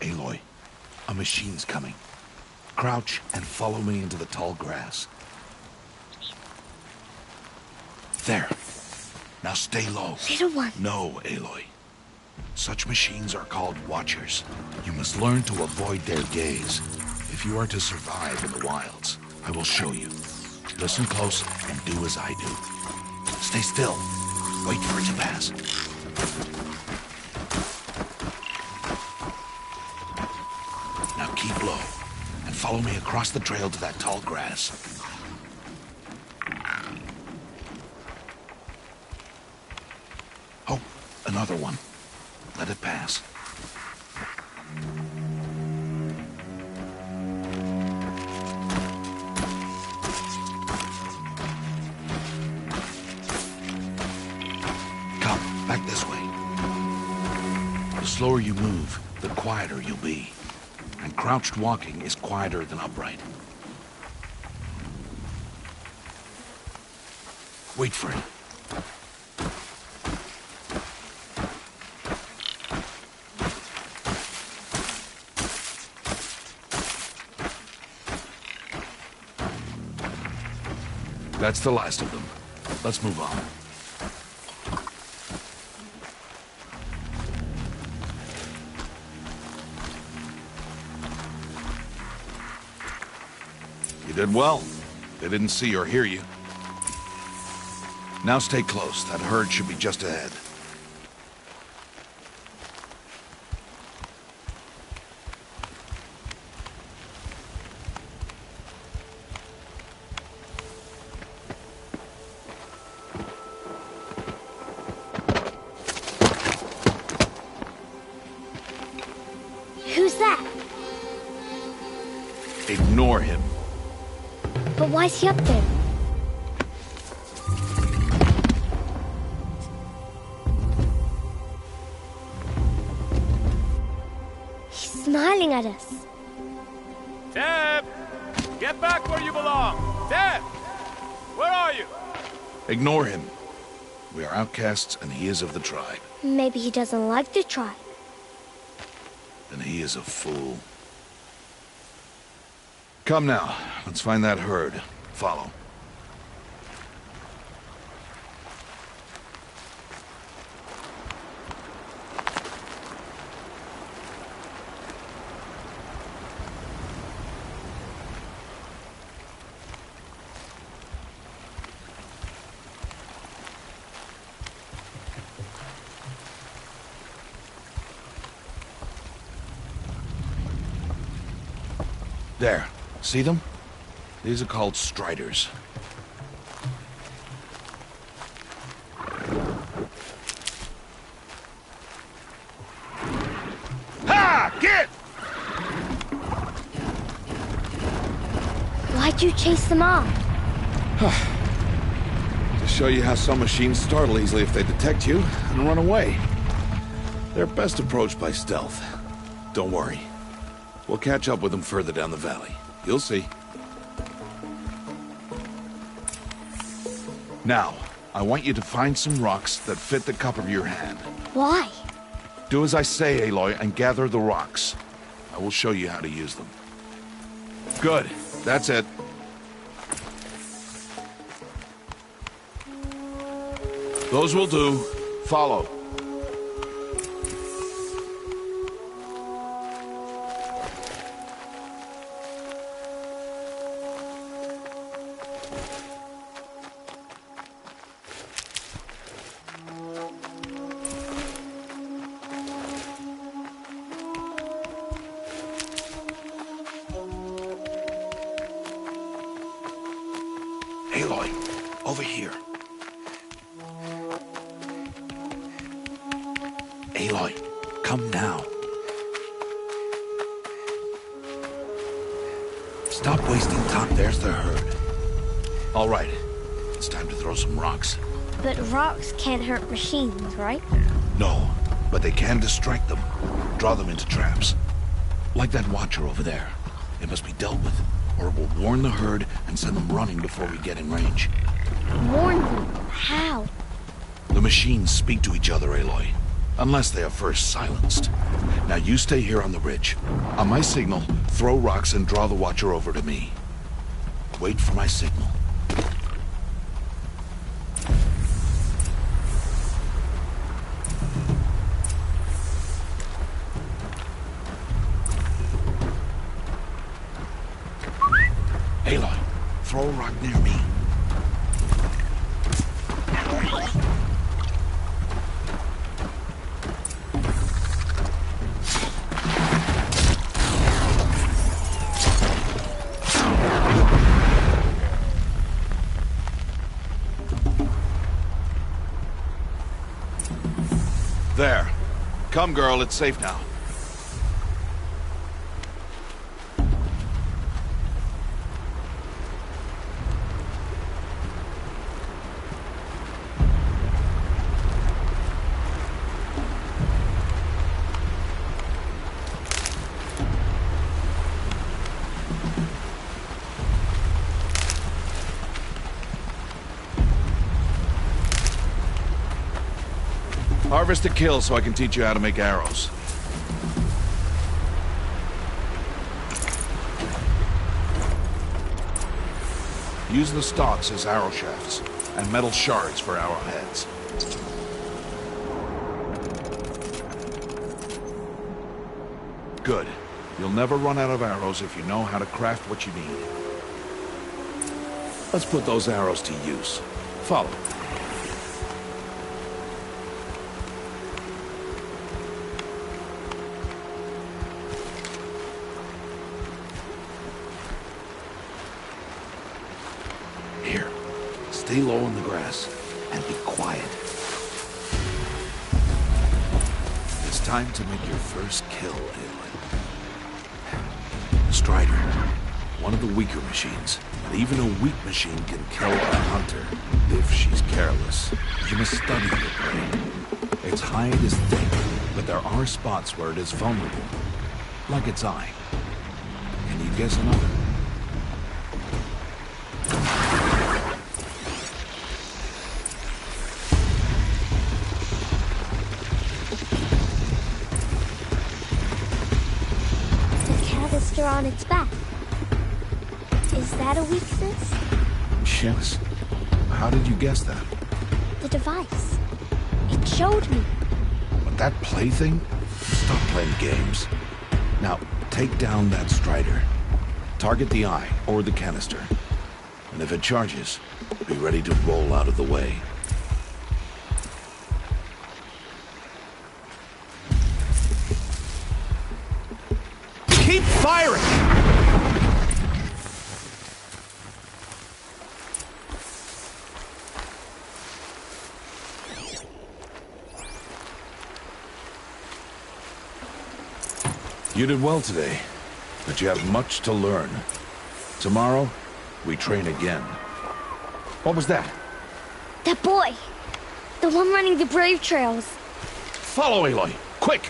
Aloy, a machine's coming. Crouch and follow me into the tall grass. There. Now stay low. Little one. No, Aloy. Such machines are called Watchers. You must learn to avoid their gaze. If you are to survive in the wilds, I will show you. Listen close and do as I do. Stay still. Wait for it to pass. Now keep low and follow me across the trail to that tall grass. Oh, another one. Let it pass. Come, back this way. The slower you move, the quieter you'll be. And crouched walking is quieter than upright. Wait for it. That's the last of them. Let's move on. You did well. They didn't see or hear you. Now stay close. That herd should be just ahead. Who's that? Ignore him. But why is he up there? He's smiling at us. Teb! Get back where you belong! Teb! Where are you? Ignore him. We are outcasts and he is of the tribe. Maybe he doesn't like the tribe. Then he is a fool. Come now, let's find that herd. Follow. There. See them? These are called striders. Ha! Get! Why'd you chase them off? To show you how some machines startle easily if they detect you and run away. They're best approached by stealth. Don't worry. We'll catch up with them further down the valley. You'll see. Now, I want you to find some rocks that fit the cup of your hand. Why? Do as I say, Aloy, and gather the rocks. I will show you how to use them. Good. That's it. Those will do. Follow. Aloy, over here. Aloy, come now. Stop wasting time. There's the herd. All right, it's time to throw some rocks. But rocks can't hurt machines, right? No, but they can distract them. Draw them into traps. Like that watcher over there. It must be dealt with, or it will warn the herd and send them running before we get in range. Warn them? How? The machines speak to each other, Aloy. Unless they are first silenced. Now you stay here on the ridge. On my signal, throw rocks and draw the Watcher over to me. Wait for my signal. Aloy, throw a rock near me. There. Come, girl, it's safe now. Harvest a kill so I can teach you how to make arrows. Use the stalks as arrow shafts, and metal shards for arrowheads. Good. You'll never run out of arrows if you know how to craft what you need. Let's put those arrows to use. Follow. Here, stay low in the grass and be quiet. It's time to make your first kill, Aloy. Strider, one of the weaker machines. And even a weak machine can kill a hunter if she's careless. You must study your prey. Its hide is thick, but there are spots where it is vulnerable, like its eye. Can you guess another? On its back. Is that a weakness? Yes. How did you guess that? The device. It showed me. But that plaything? Stop playing games. Now, take down that Strider. Target the eye or the canister. And if it charges, be ready to roll out of the way. Keep firing! You did well today, but you have much to learn. Tomorrow, we train again. What was that? That boy! The one running the brave trails. Follow Aloy, quick!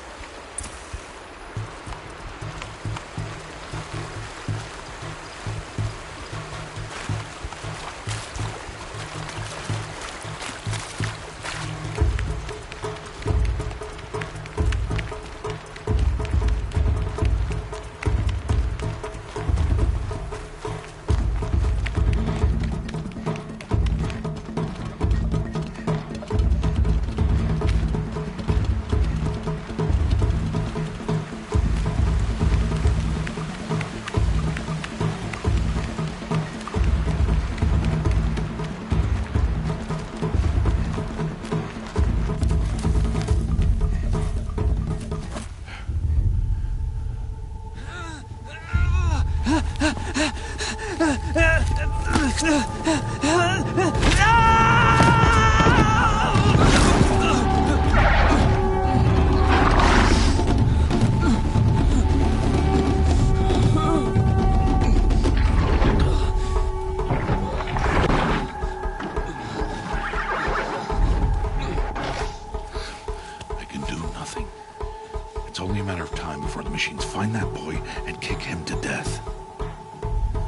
It's only a matter of time before the machines find that boy and kick him to death.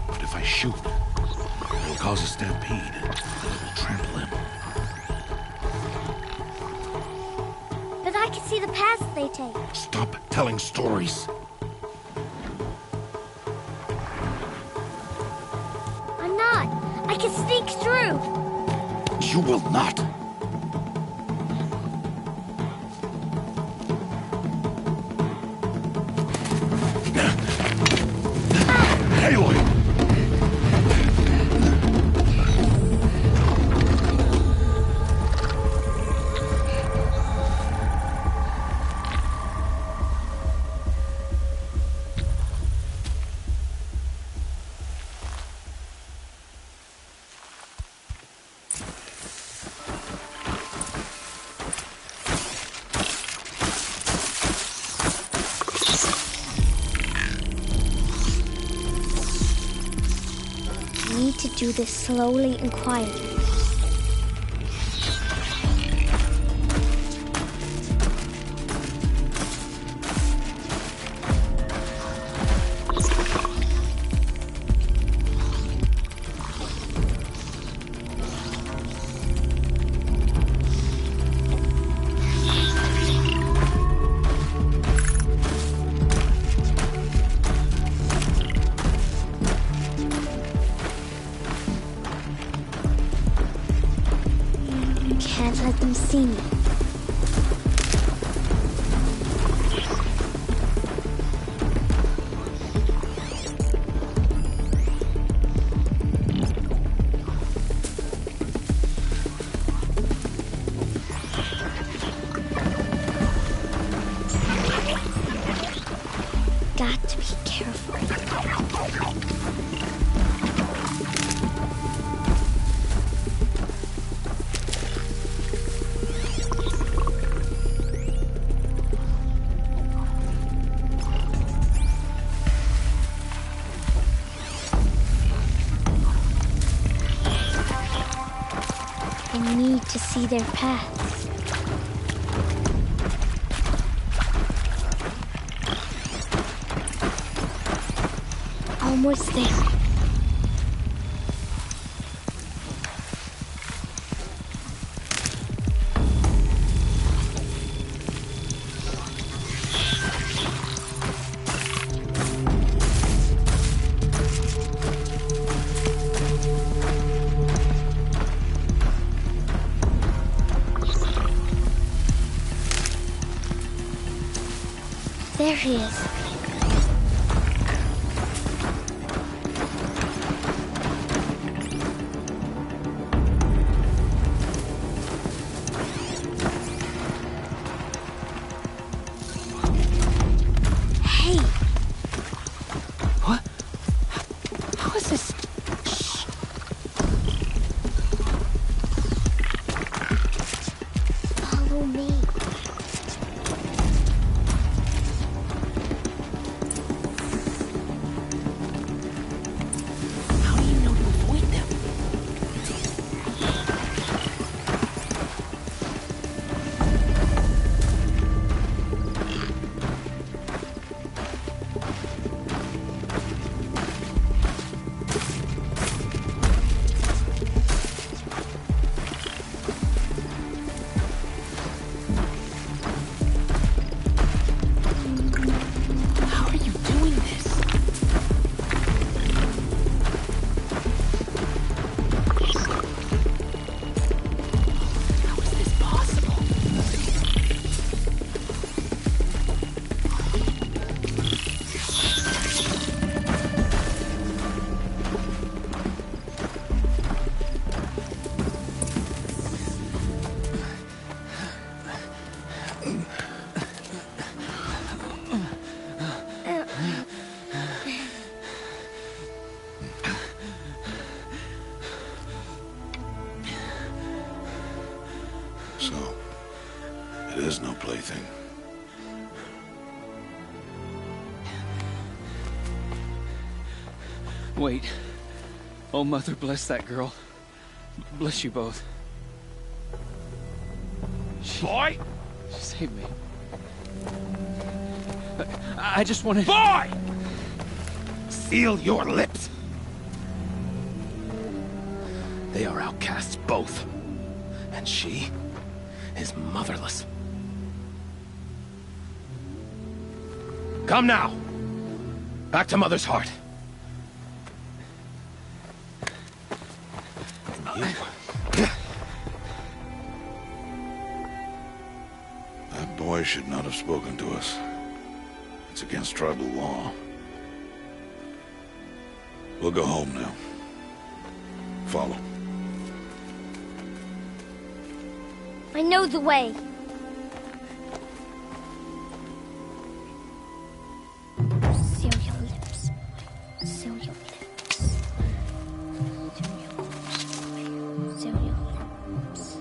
But if I shoot, it'll cause a stampede, and it will trample him. But I can see the paths they take. Stop telling stories. I'm not. I can sneak through. You will not. Aloy! Do this slowly and quietly. Can't let them see me. Got to be careful. I need to see their paths. Almost there. There he is. Hey! What? How is this? Shh. Follow me. How do you know to avoid them? How are you doing this? How is this possible? So, it is no plaything. Wait. Oh, Mother, bless that girl. Bless you both. Boy! She saved me. I just wanted... Boy! Seal your lips! They are outcasts, both. And she is motherless. Come now. Back to Mother's heart. That boy should not have spoken to us. It's against tribal law. We'll go home now. Follow. I know the way. Seal your lips. Seal your lips. Seal your lips. Seal your lips.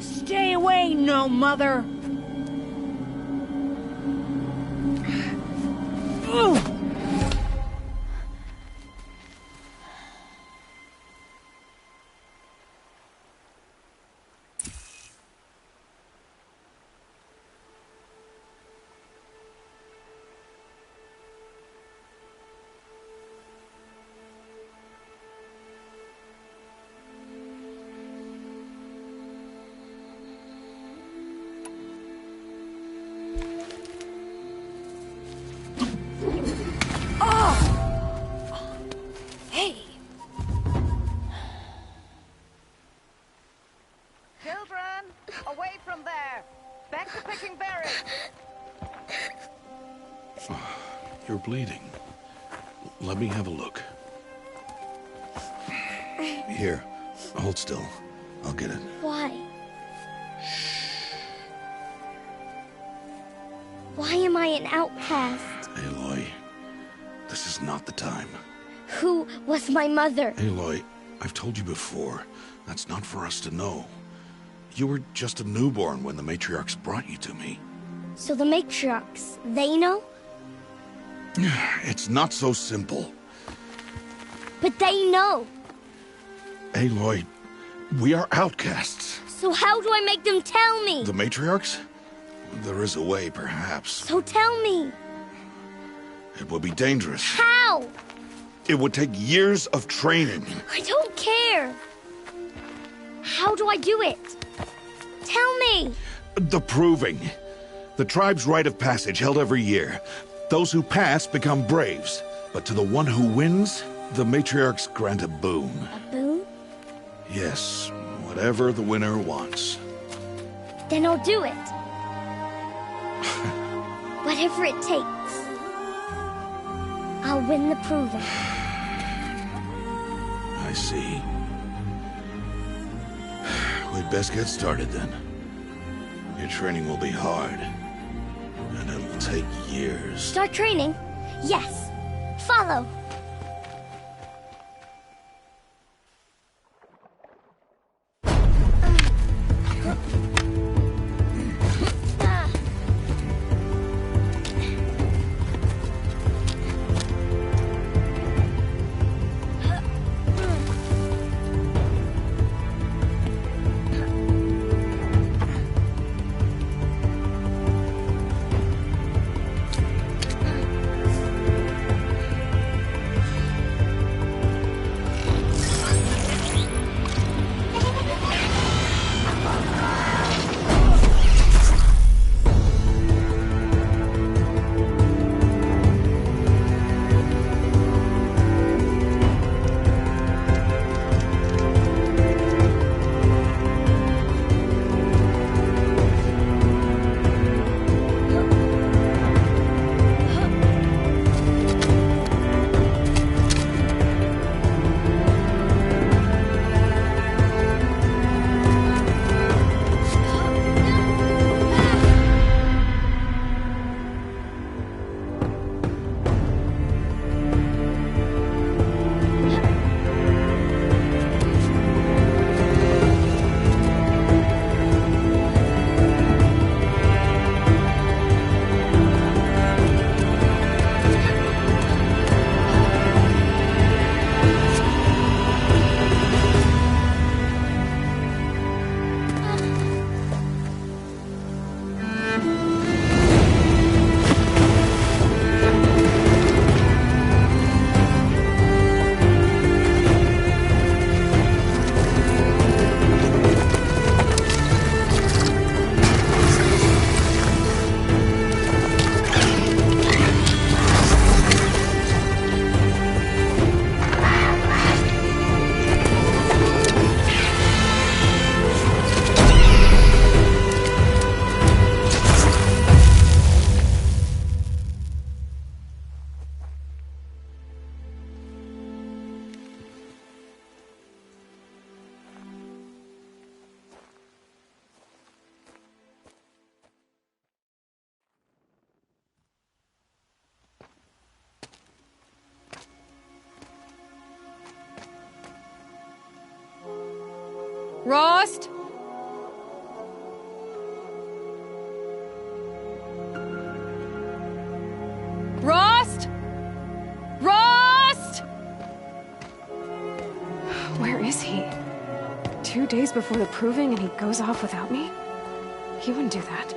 Stay away, no mother. Children, away from there. Back to picking berries. You're bleeding. Let me have a look. Here, hold still. I'll get it. Why? Why am I an outcast? Aloy, this is not the time. Who was my mother? Aloy, I've told you before, that's not for us to know. You were just a newborn when the matriarchs brought you to me. So the matriarchs, they know? It's not so simple. But they know. Aloy, we are outcasts. So how do I make them tell me? The matriarchs? There is a way, perhaps. So tell me. It would be dangerous. How? It would take years of training. I don't care. How do I do it? Tell me. The proving. The tribe's rite of passage held every year. Those who pass become braves. But to the one who wins, the matriarchs grant a boon. A boon? Yes, whatever the winner wants. Then I'll do it. Whatever it takes. I'll win the proving. I see. We'd best get started then. Your training will be hard. And it'll take years. Start training? Yes. Follow. Rost? Rost? Rost? Where is he? 2 days before the proving and he goes off without me? He wouldn't do that.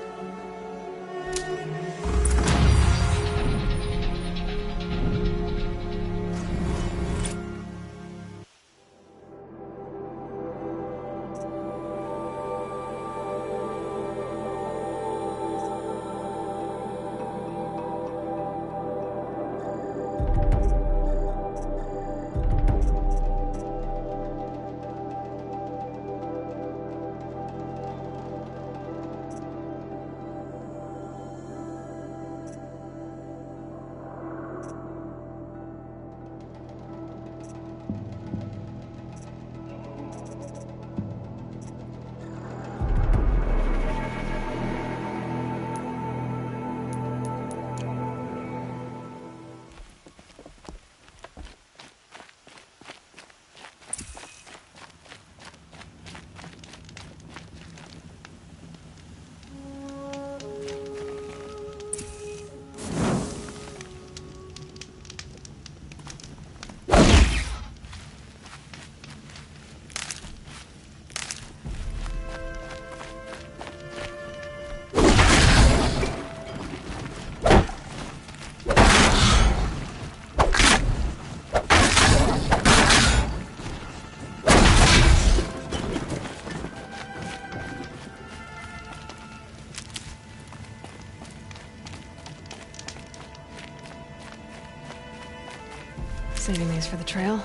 Saving these for the trail.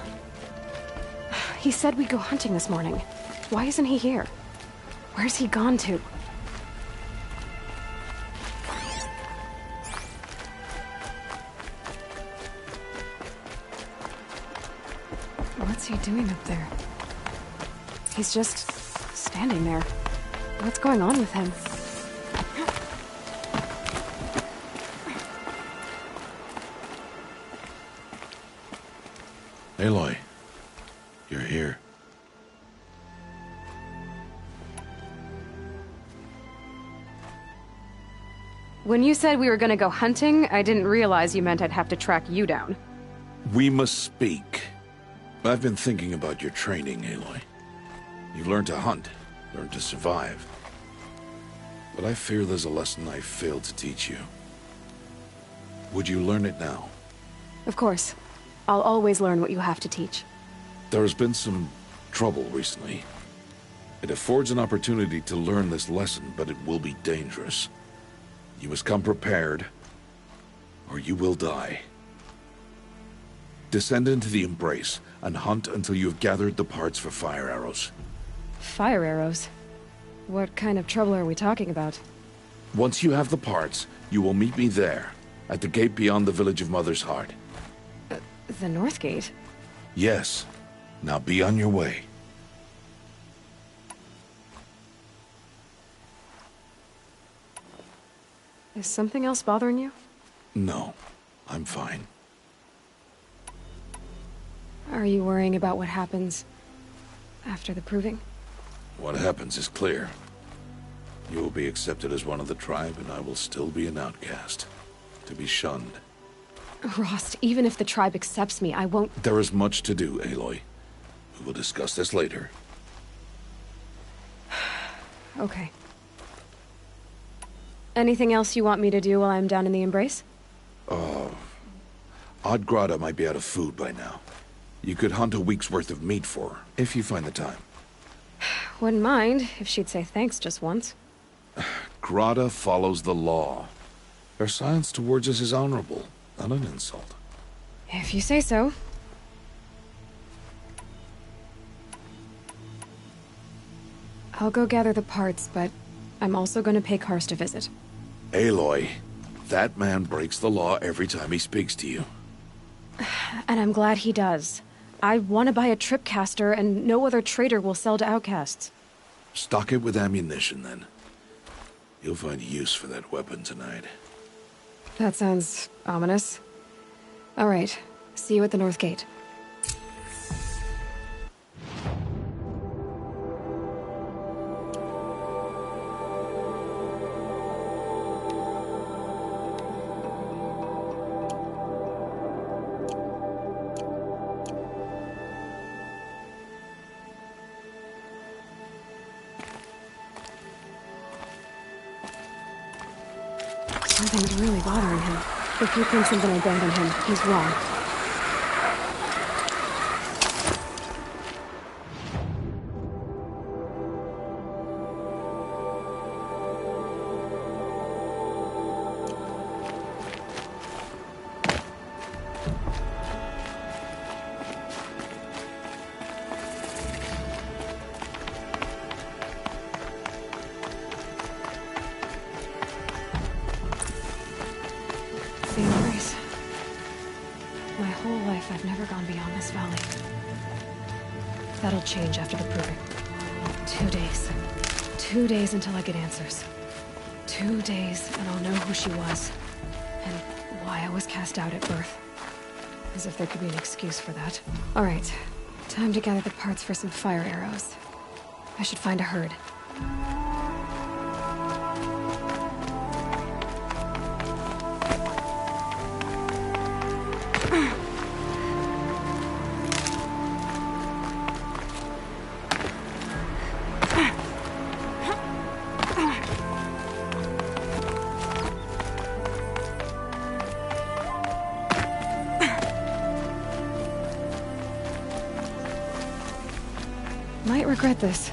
He said we'd go hunting this morning. Why isn't he here? Where's he gone to? What's he doing up there? He's just standing there. What's going on with him? Aloy, you're here. When you said we were gonna go hunting, I didn't realize you meant I'd have to track you down. We must speak. I've been thinking about your training, Aloy. You've learned to hunt, learned to survive. But I fear there's a lesson I failed to teach you. Would you learn it now? Of course. I'll always learn what you have to teach. There has been some trouble recently. It affords an opportunity to learn this lesson, but it will be dangerous. You must come prepared, or you will die. Descend into the Embrace, and hunt until you have gathered the parts for fire arrows. Fire arrows? What kind of trouble are we talking about? Once you have the parts, you will meet me there, at the gate beyond the village of Mother's Heart. The North Gate? Yes. Now be on your way. Is something else bothering you? No, I'm fine. Are you worrying about what happens after the proving? What happens is clear. You will be accepted as one of the tribe, and I will still be an outcast, to be shunned. Rost, even if the tribe accepts me, I won't— There is much to do, Aloy. We will discuss this later. Okay. Anything else you want me to do while I'm down in the Embrace? Odd Grata might be out of food by now. You could hunt a week's worth of meat for her, if you find the time. Wouldn't mind if she'd say thanks just once. Grata follows the law. Her silence towards us is honorable, not an insult. If you say so. I'll go gather the parts, but I'm also going to pay Karst a visit. Aloy, that man breaks the law every time he speaks to you. And I'm glad he does. I want to buy a tripcaster, and no other trader will sell to outcasts. Stock it with ammunition, then. You'll find use for that weapon tonight. That sounds ominous. All right. See you at the North Gate. Something's really bothering him. If he thinks I'm gonna abandon him, he's wrong. My whole life, I've never gone beyond this valley. That'll change after the proving. 2 days. 2 days until I get answers. 2 days, and I'll know who she was. And why I was cast out at birth. As if there could be an excuse for that. Alright, time to gather the parts for some fire arrows. I should find a herd. Might regret this.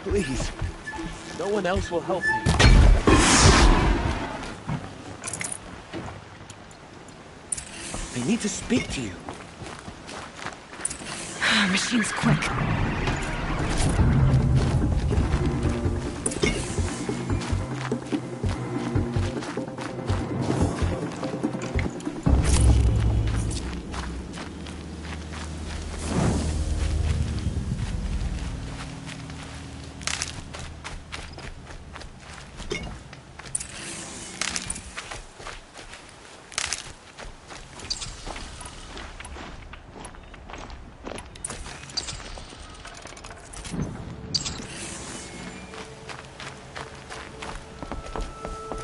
Please. No one else will help me. I need to speak to you. Machine's quick.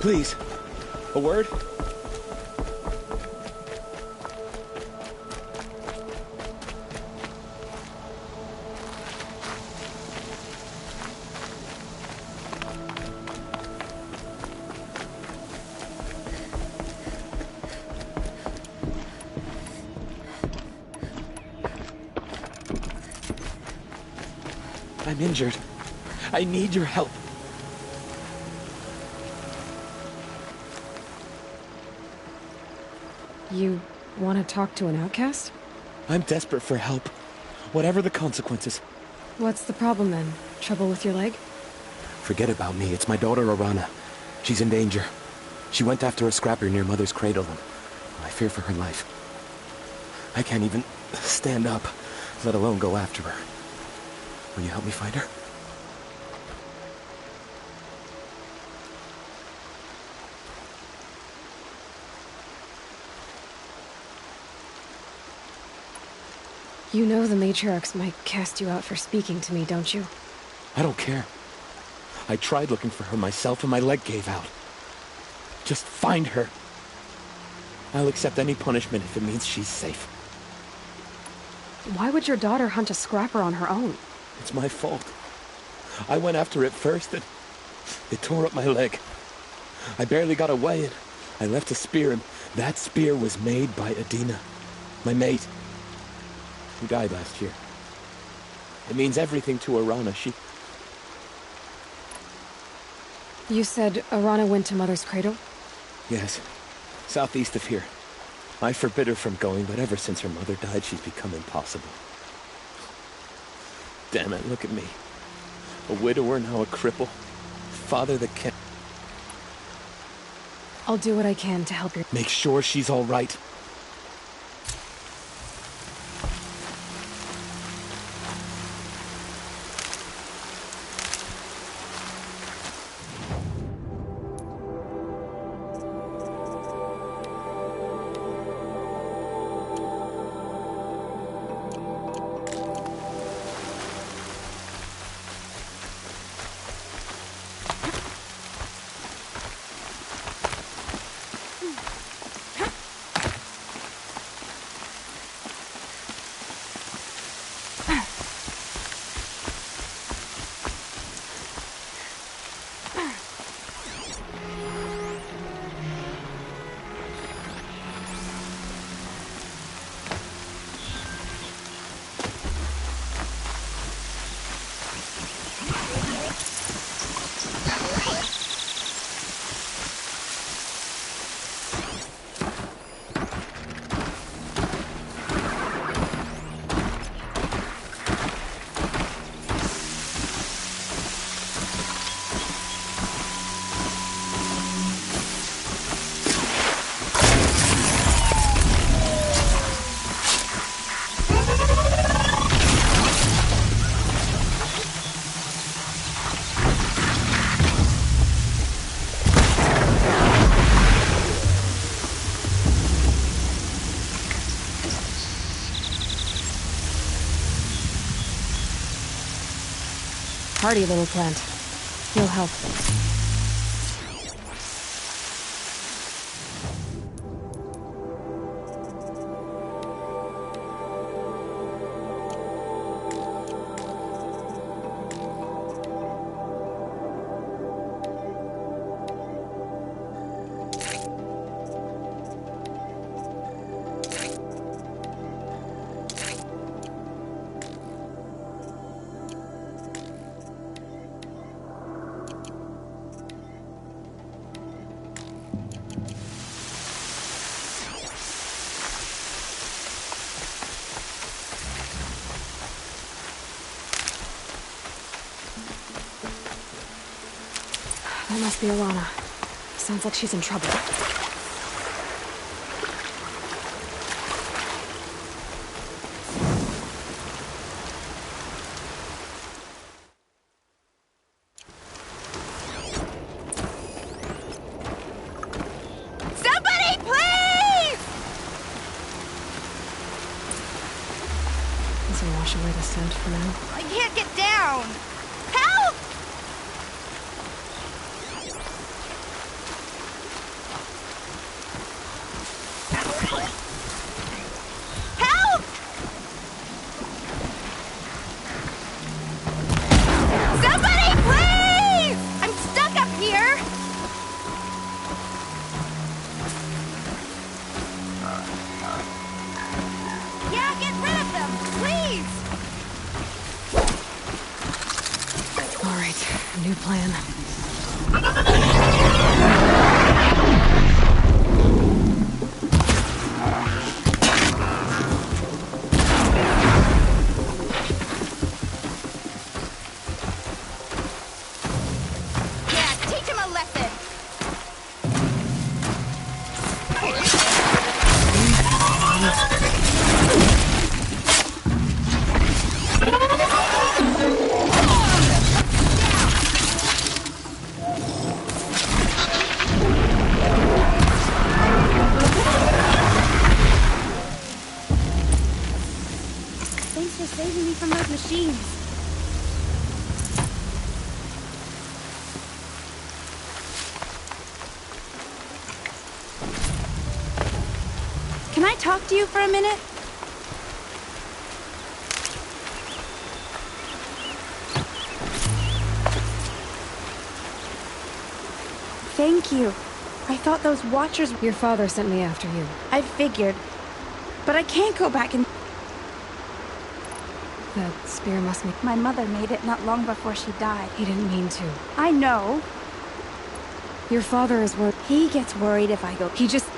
Please, a word? I'm injured. I need your help. You want to talk to an outcast? I'm desperate for help. Whatever the consequences. What's the problem then? Trouble with your leg? Forget about me. It's my daughter, Arana. She's in danger. She went after a scrapper near Mother's cradle, and I fear for her life. I can't even stand up, let alone go after her. Will you help me find her? You know the matriarchs might cast you out for speaking to me, don't you? I don't care. I tried looking for her myself and my leg gave out. Just find her. I'll accept any punishment if it means she's safe. Why would your daughter hunt a scrapper on her own? It's my fault. I went after it first and it tore up my leg. I barely got away and I left a spear, and that spear was made by Adina, my mate, who died last year. It means everything to Arana. You said Arana went to Mother's cradle? Yes, southeast of here. I forbid her from going, but ever since her mother died, she's become impossible. Damn it, look at me. A widower, now a cripple. Father that can't... I'll do what I can to help your... Make sure she's all right. Hardy little plant. You'll help. That must be Alana. Sounds like she's in trouble. Somebody, please! This will wash away the scent for now. I can't get down. Help! Help! Somebody, please! I'm stuck up here. Yeah, get rid of them, please! All right, new plan. Yeah, teach him a lesson. to you for a minute? Thank you. I thought those Watchers... Your father sent me after you. I figured. But I can't go back and... That spear must be... My mother made it not long before she died. He didn't mean to. I know. Your father is worried. He gets worried if I go. He just...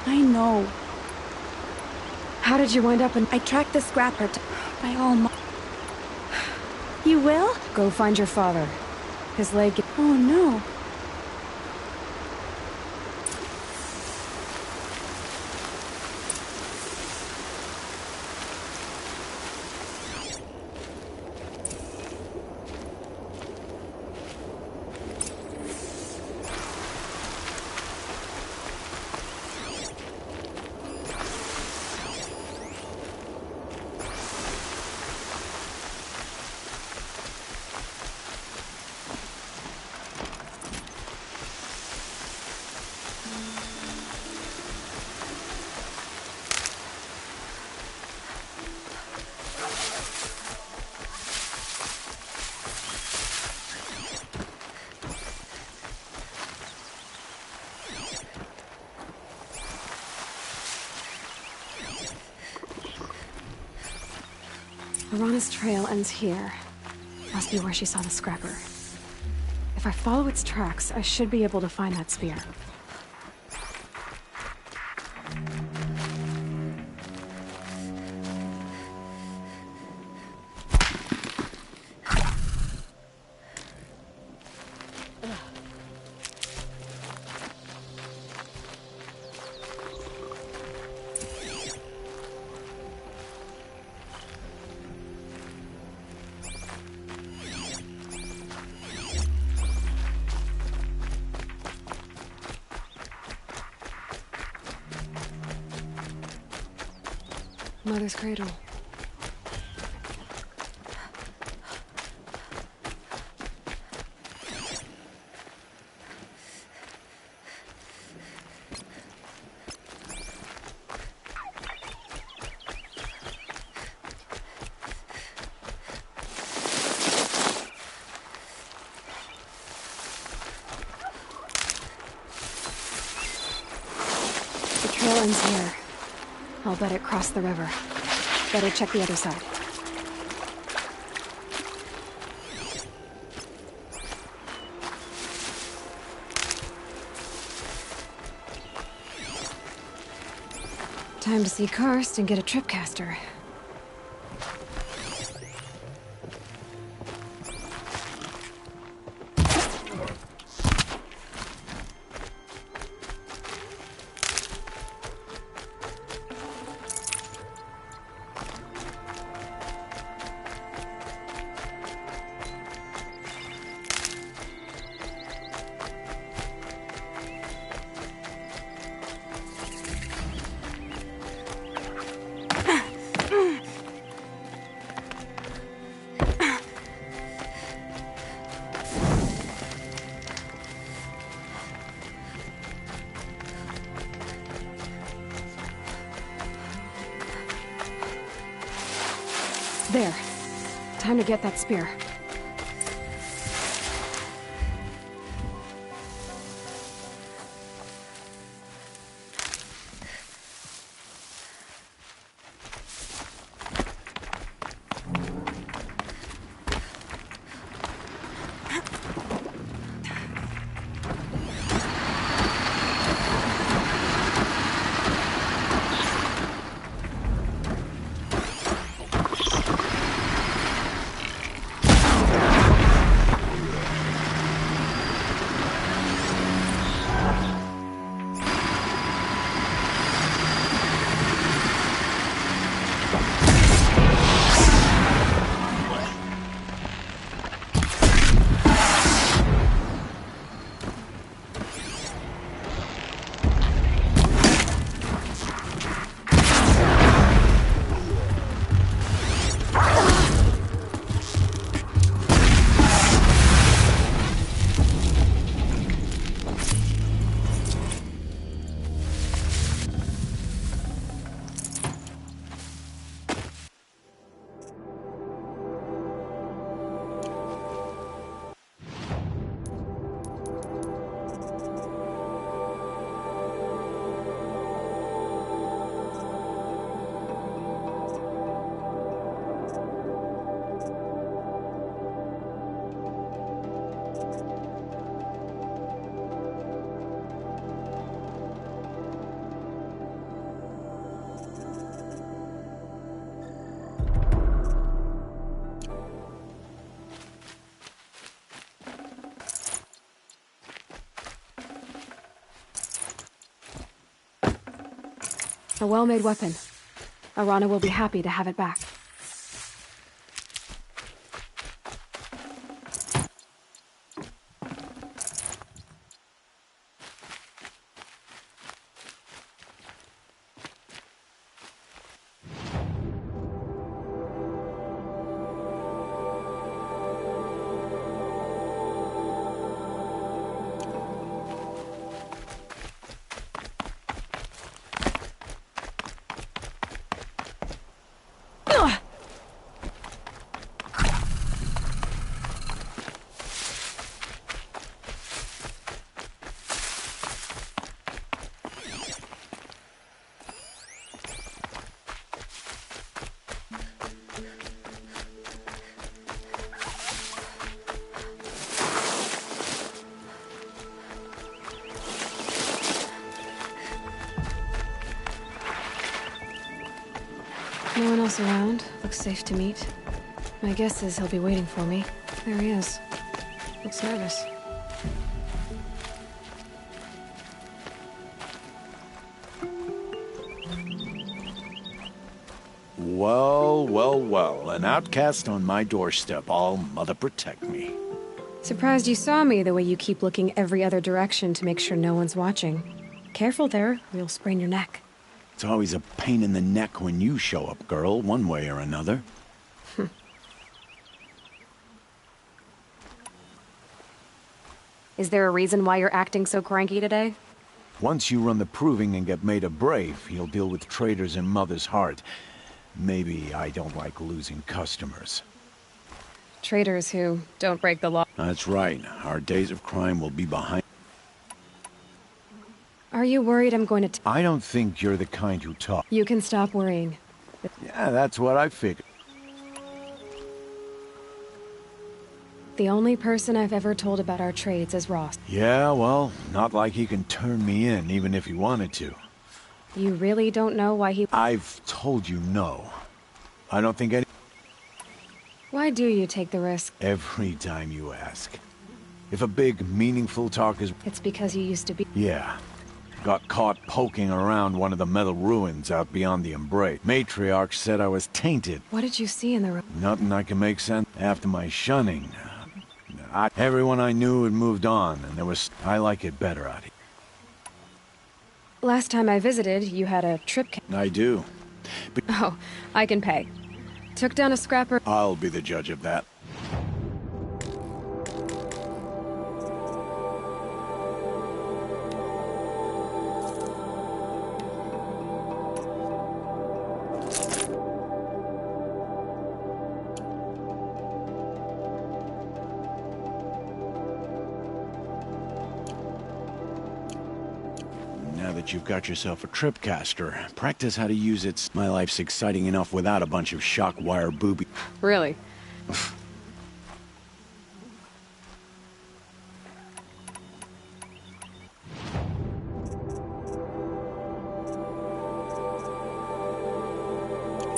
I know. How did you wind up in... I tracked the scrapper by all You will? Go find your father. His leg... Oh no. Arana's trail ends here. Must be where she saw the scrapper. If I follow its tracks, I should be able to find that spear. Mother's cradle. The trail ends here. I'll bet it crossed the river. Better check the other side. Time to see Karst and get a tripcaster. There. Time to get that spear. A well-made weapon. Arana will be happy to have it back. No one else around. Looks safe to meet. My guess is he'll be waiting for me. There he is. Looks nervous. Well, well, well. An outcast on my doorstep. All mother protect me. Surprised you saw me the way you keep looking every other direction to make sure no one's watching. Careful there, or you'll sprain your neck. It's always a pain in the neck when you show up, girl, one way or another. Is there a reason why you're acting so cranky today? Once you run the proving and get made a brave, you'll deal with traitors in Mother's heart. Maybe I don't like losing customers. Traitors who don't break the law. That's right. Our days of crime will be behind. Are you worried I'm going to I don't think you're the kind who talk. You can stop worrying. Yeah, that's what I figured. The only person I've ever told about our trades is Ross. Yeah, well, not like he can turn me in, even if he wanted to. You really don't know why he... I've told you no. I don't think any... Why do you take the risk? Every time you ask. If a big, meaningful talk is... It's because you used to be... Yeah. Got caught poking around one of the metal ruins out beyond the embrace. Matriarch said I was tainted. What did you see in the room? Nothing I can make sense. After my shunning, everyone I knew had moved on, and I like it better out here. Last time I visited, you had a trip... I do. But Oh, I can pay. Took down a scrapper... I'll be the judge of that. You've got yourself a tripcaster. Practice how to use it. My life's exciting enough without a bunch of shock wire booby. Really?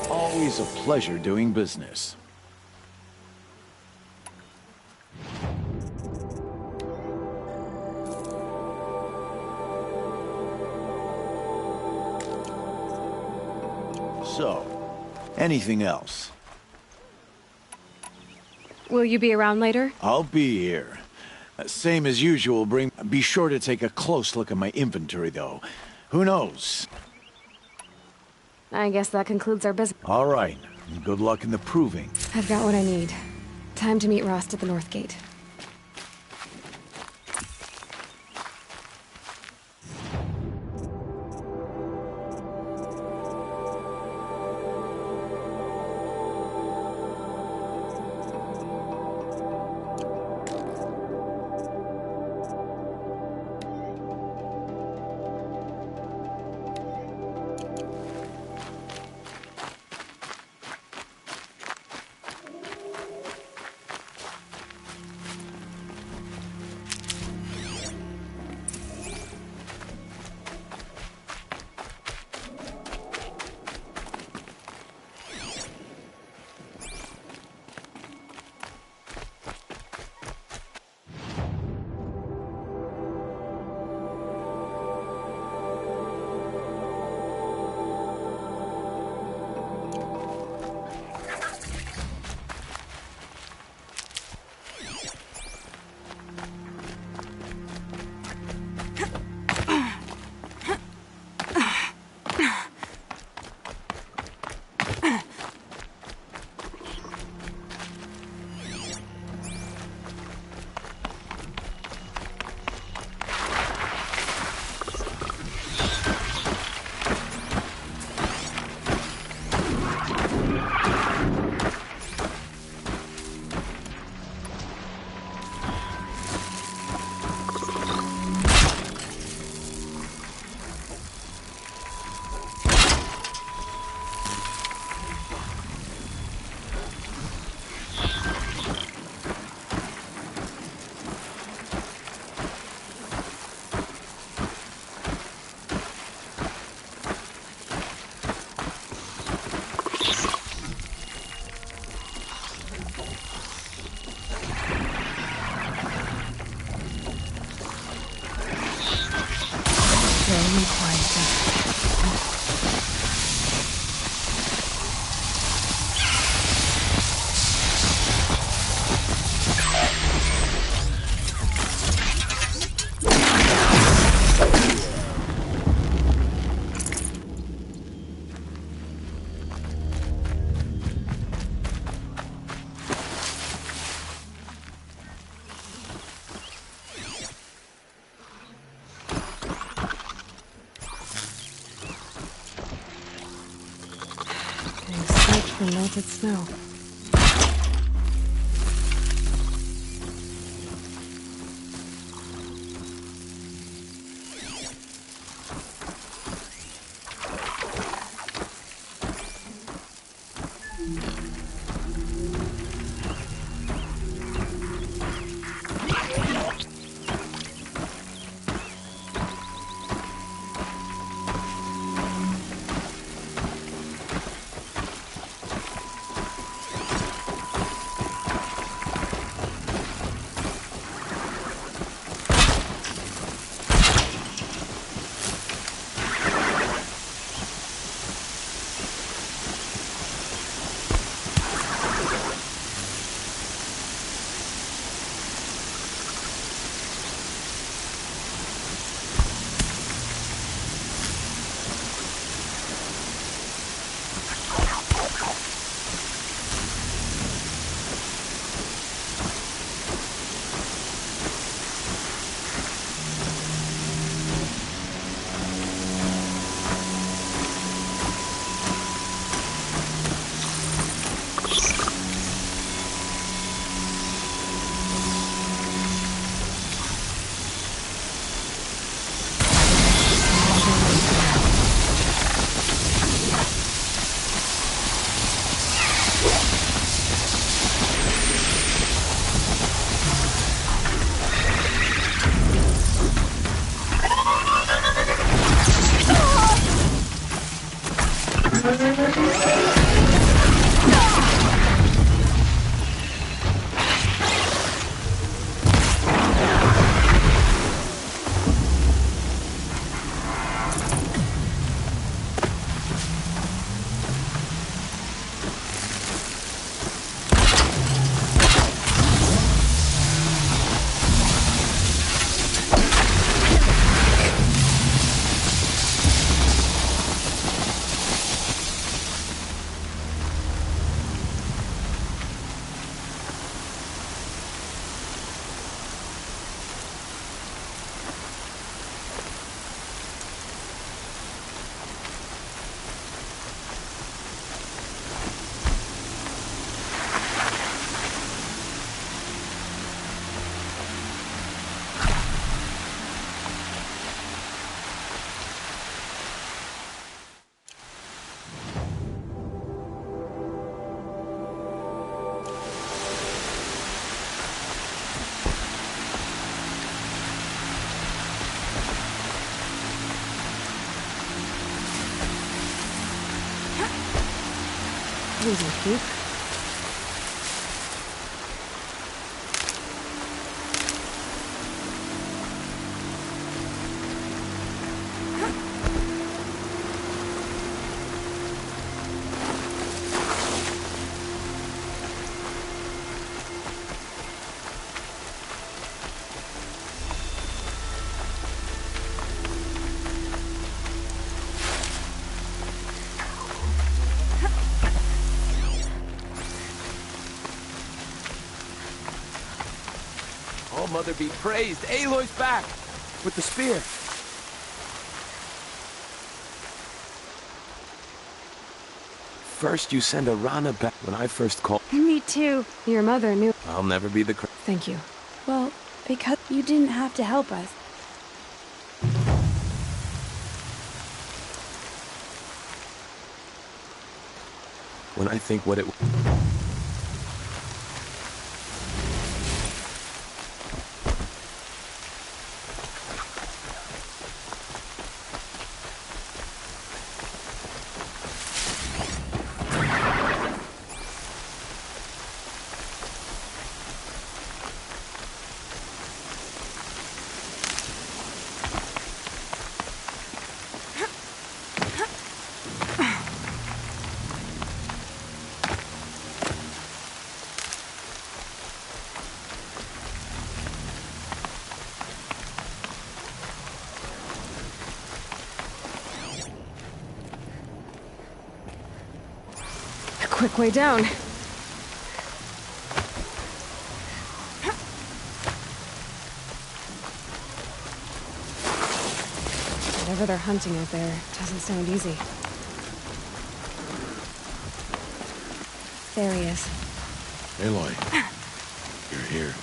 Always a pleasure doing business. So, anything else? Will you be around later? I'll be here. Same as usual, be sure to take a close look at my inventory, though. Who knows? I guess that concludes our business. All right. Good luck in the proving. I've got what I need. Time to meet Rost at the North Gate. from melted snow. Losing feet. Oh, Mother be praised. Aloy's back! With the spear. First you send Arana back when I first called. Me too. Your mother knew. I'll never be the Thank you. Well, because you didn't have to help us. When I think what it... A quick way down. Whatever they're hunting out there doesn't sound easy. There he is. Aloy, you're here.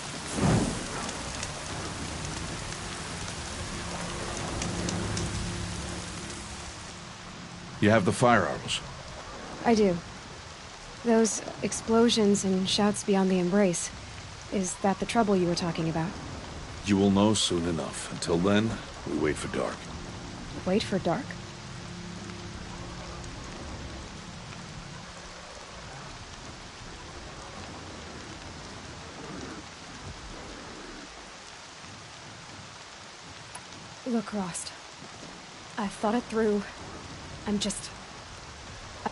You have the fire arrows. I do. Those explosions and shouts beyond the embrace. Is that the trouble you were talking about? You will know soon enough. Until then, we wait for dark. Wait for dark? Look, Rost. I've thought it through. I'm just...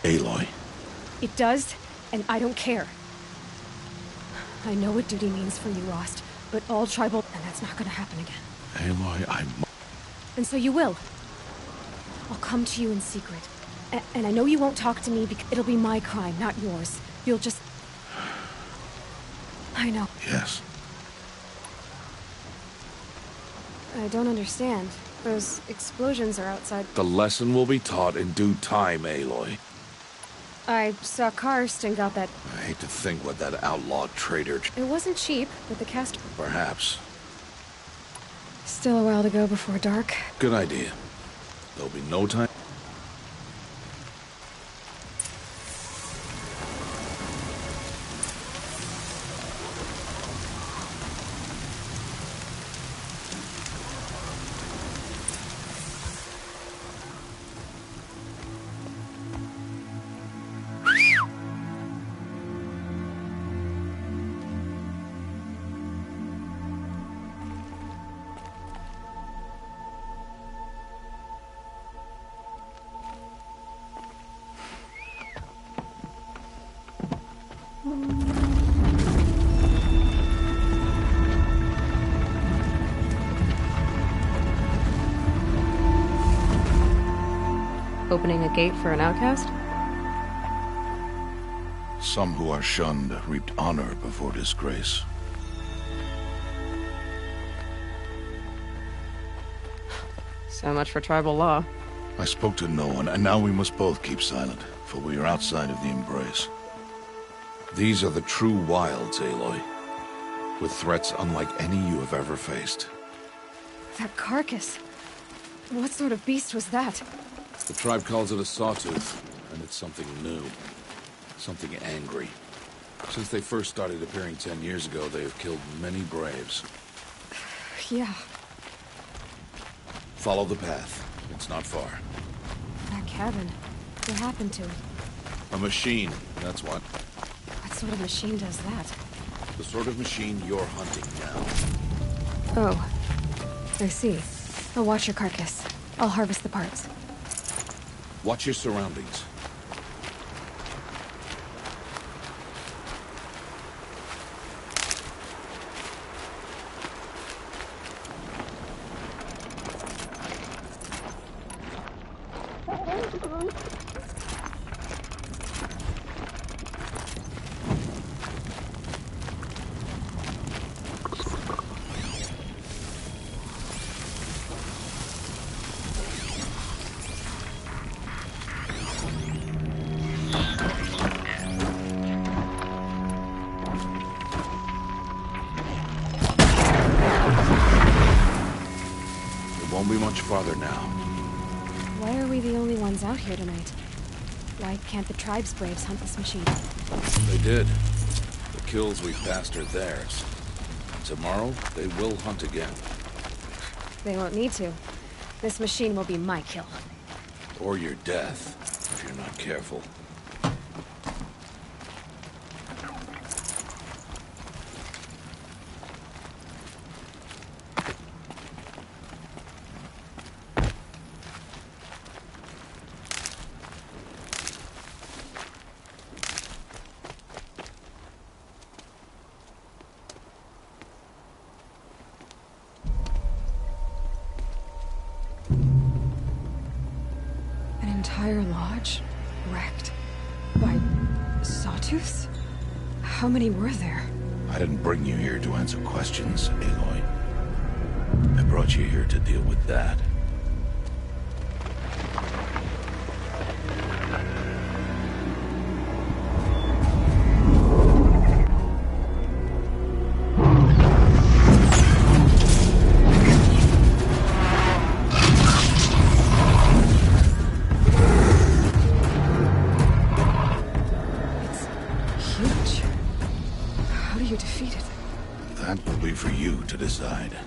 Aloy. It does, and I don't care. I know what duty means for you, Rost, but all tribal... And that's not gonna happen again. Aloy, And so you will. I'll come to you in secret. And I know you won't talk to me because it'll be my crime, not yours. You'll just... I know. Yes. I don't understand. Those explosions are outside... The lesson will be taught in due time, Aloy. I saw Karst and got that... I hate to think what that outlawed traitor... It wasn't cheap, but the cast... Perhaps. Still a while to go before dark. Good idea. There'll be no time... Opening a gate for an outcast? Some who are shunned reaped honor before disgrace. So much for tribal law. I spoke to no one, and now we must both keep silent, for we are outside of the embrace. These are the true wilds, Aloy, with threats unlike any you have ever faced. That carcass. What sort of beast was that? The tribe calls it a sawtooth, and it's something new. Something angry. Since they first started appearing 10 years ago, they have killed many braves. Yeah. Follow the path. It's not far. That cabin. What happened to it? A machine, that's what. What sort of machine does that? The sort of machine you're hunting now. Oh. I see. I'll watch your carcass. I'll harvest the parts. Watch your surroundings. Won't be much farther now. Why are we the only ones out here tonight? Why can't the tribe's braves hunt this machine? They did. The kills we passed are theirs. Tomorrow, they will hunt again. They won't need to. This machine will be my kill. Or your death, if you're not careful. Entire lodge wrecked by sawtooths? How many were there? I didn't bring you here to answer questions, Aloy. I brought you here to deal with that. That will be for you to decide.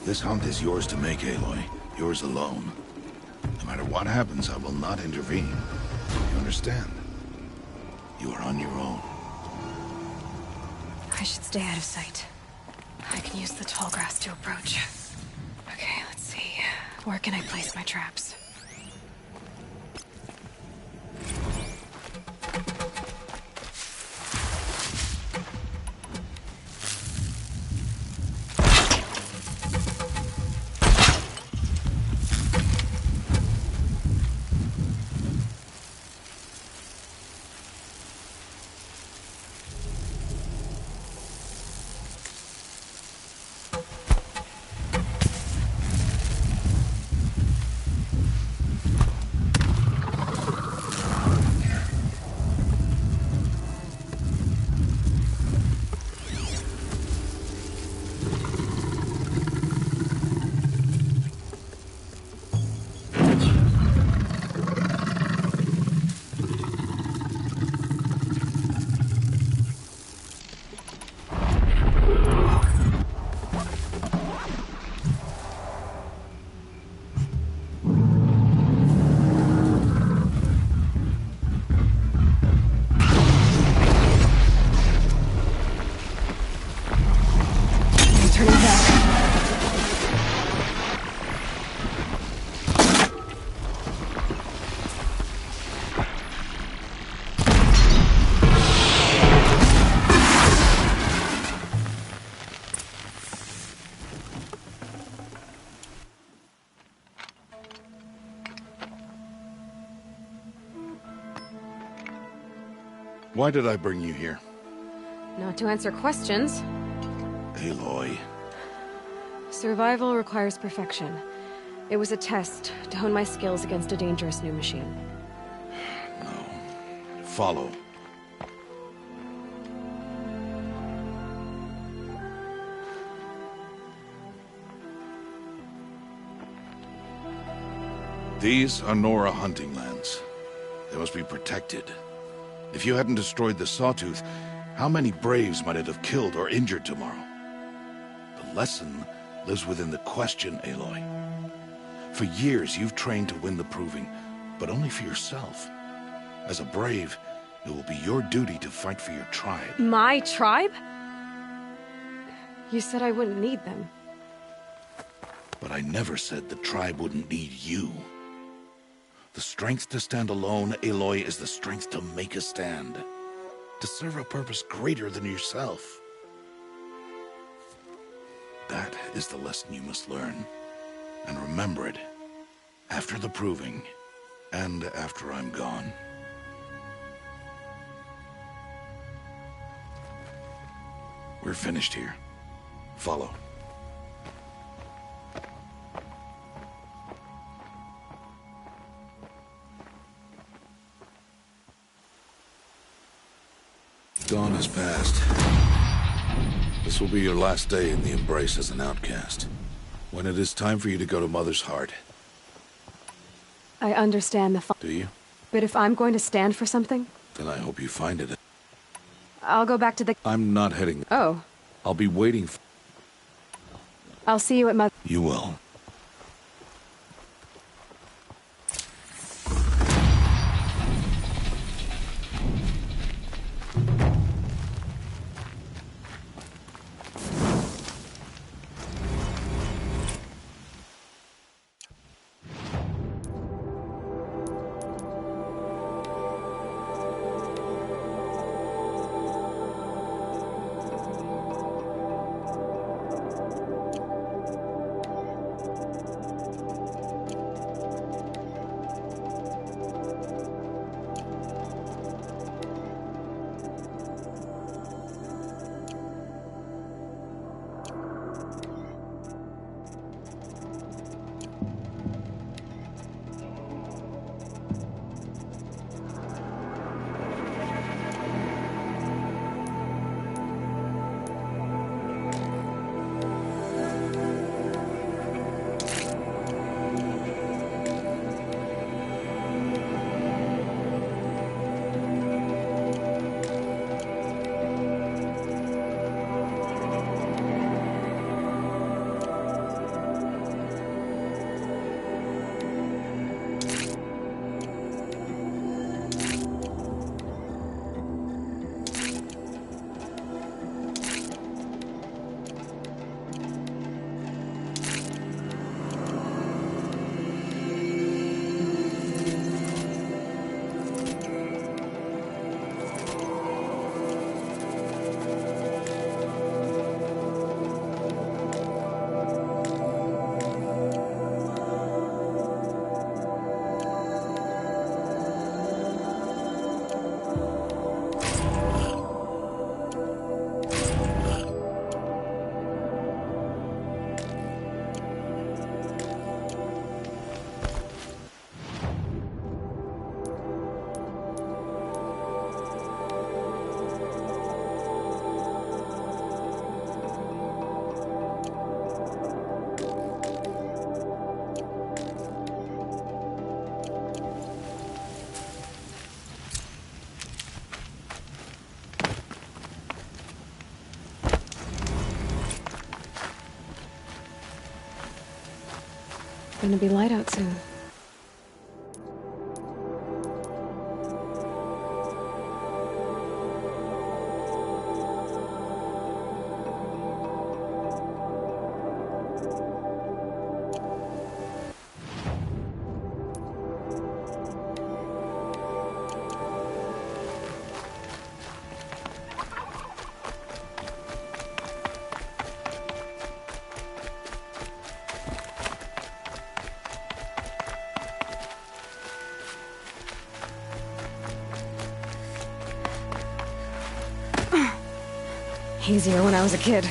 This hunt is yours to make, Aloy. Yours alone. No matter what happens, I will not intervene. You understand? You are on your own. I should stay out of sight. I can use the tall grass to approach. Okay, let's see. Where can I place my traps? Why did I bring you here? Not to answer questions. Aloy. Survival requires perfection. It was a test to hone my skills against a dangerous new machine. No. Follow. These are Nora hunting lands. They must be protected. If you hadn't destroyed the Sawtooth, how many Braves might it have killed or injured tomorrow? The lesson lives within the question, Aloy. For years, you've trained to win the Proving, but only for yourself. As a Brave, it will be your duty to fight for your tribe. My tribe? You said I wouldn't need them. But I never said the tribe wouldn't need you. The strength to stand alone, Aloy, is the strength to make a stand. To serve a purpose greater than yourself. That is the lesson you must learn. And remember it. After the Proving. And after I'm gone. We're finished here. Follow. Dawn has passed. This will be your last day in the Embrace as an outcast. When it is time for you to go to Mother's Heart. I understand the Do you? But if I'm going to stand for something, Then I hope you find it. I'll go back to the... I'm not heading... Oh. I'll be waiting for... I'll see you at Mother... You will. gonna be light out soon. Easier when I was a kid.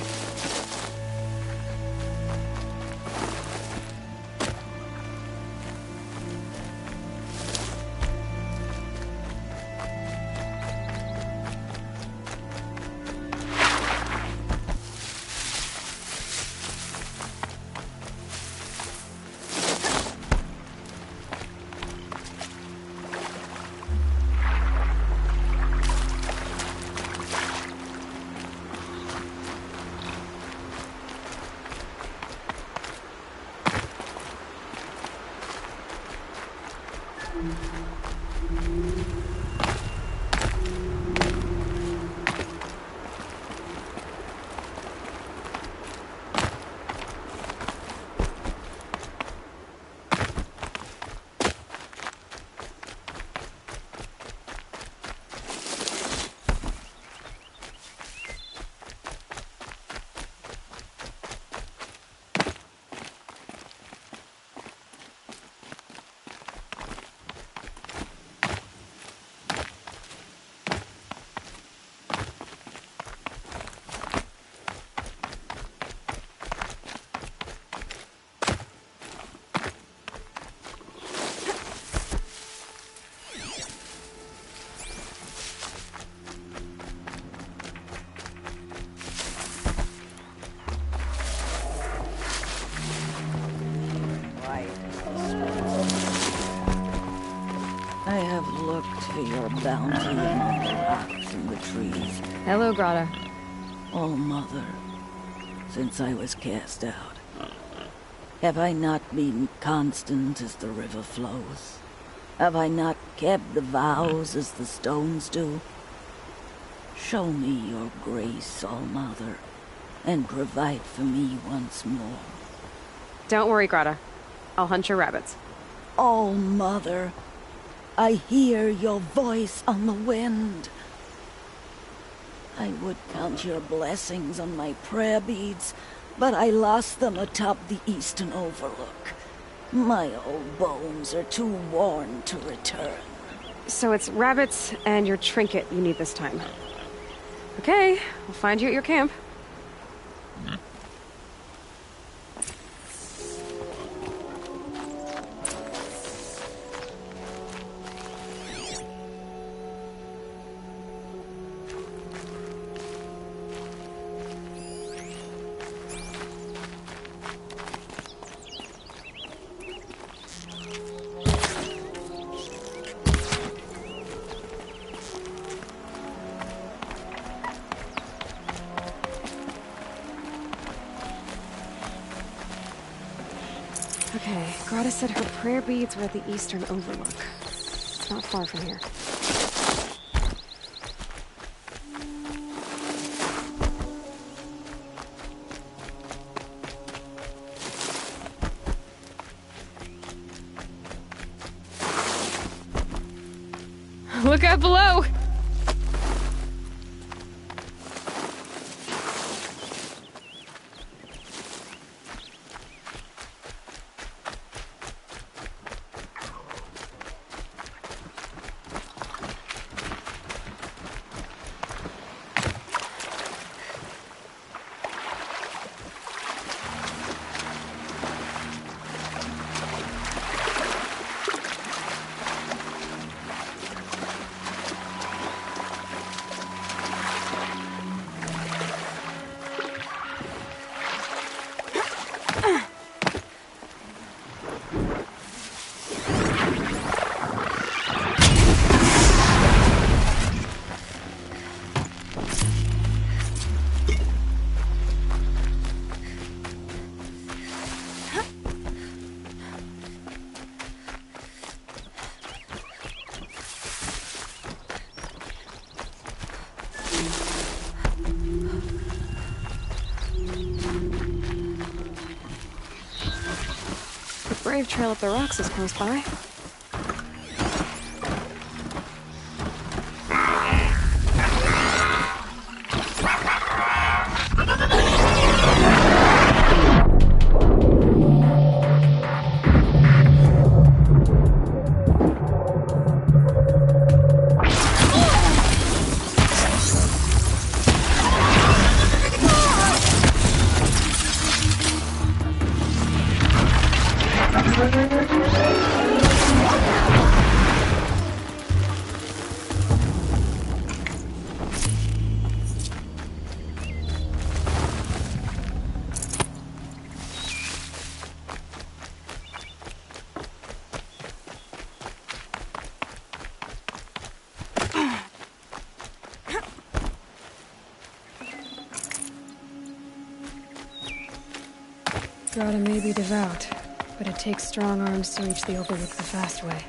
I have looked for your bounty among the rocks and the trees. Hello, Grata. Oh, Mother, since I was cast out, have I not been constant as the river flows? Have I not kept the vows as the stones do? Show me your grace, All Mother, and provide for me once more. Don't worry, Grata. I'll hunt your rabbits. Oh, Mother, I hear your voice on the wind. I would count your blessings on my prayer beads, but I lost them atop the eastern overlook. My old bones are too worn to return. So it's rabbits and your trinket you need this time. Okay, I'll find you at your camp. Okay, Grata said her prayer beads were at the eastern overlook. It's not far from here. Look out below! The brave trail up the rocks is close by. Grotto may be devout, but it takes strong arms to reach the Overlook the fast way.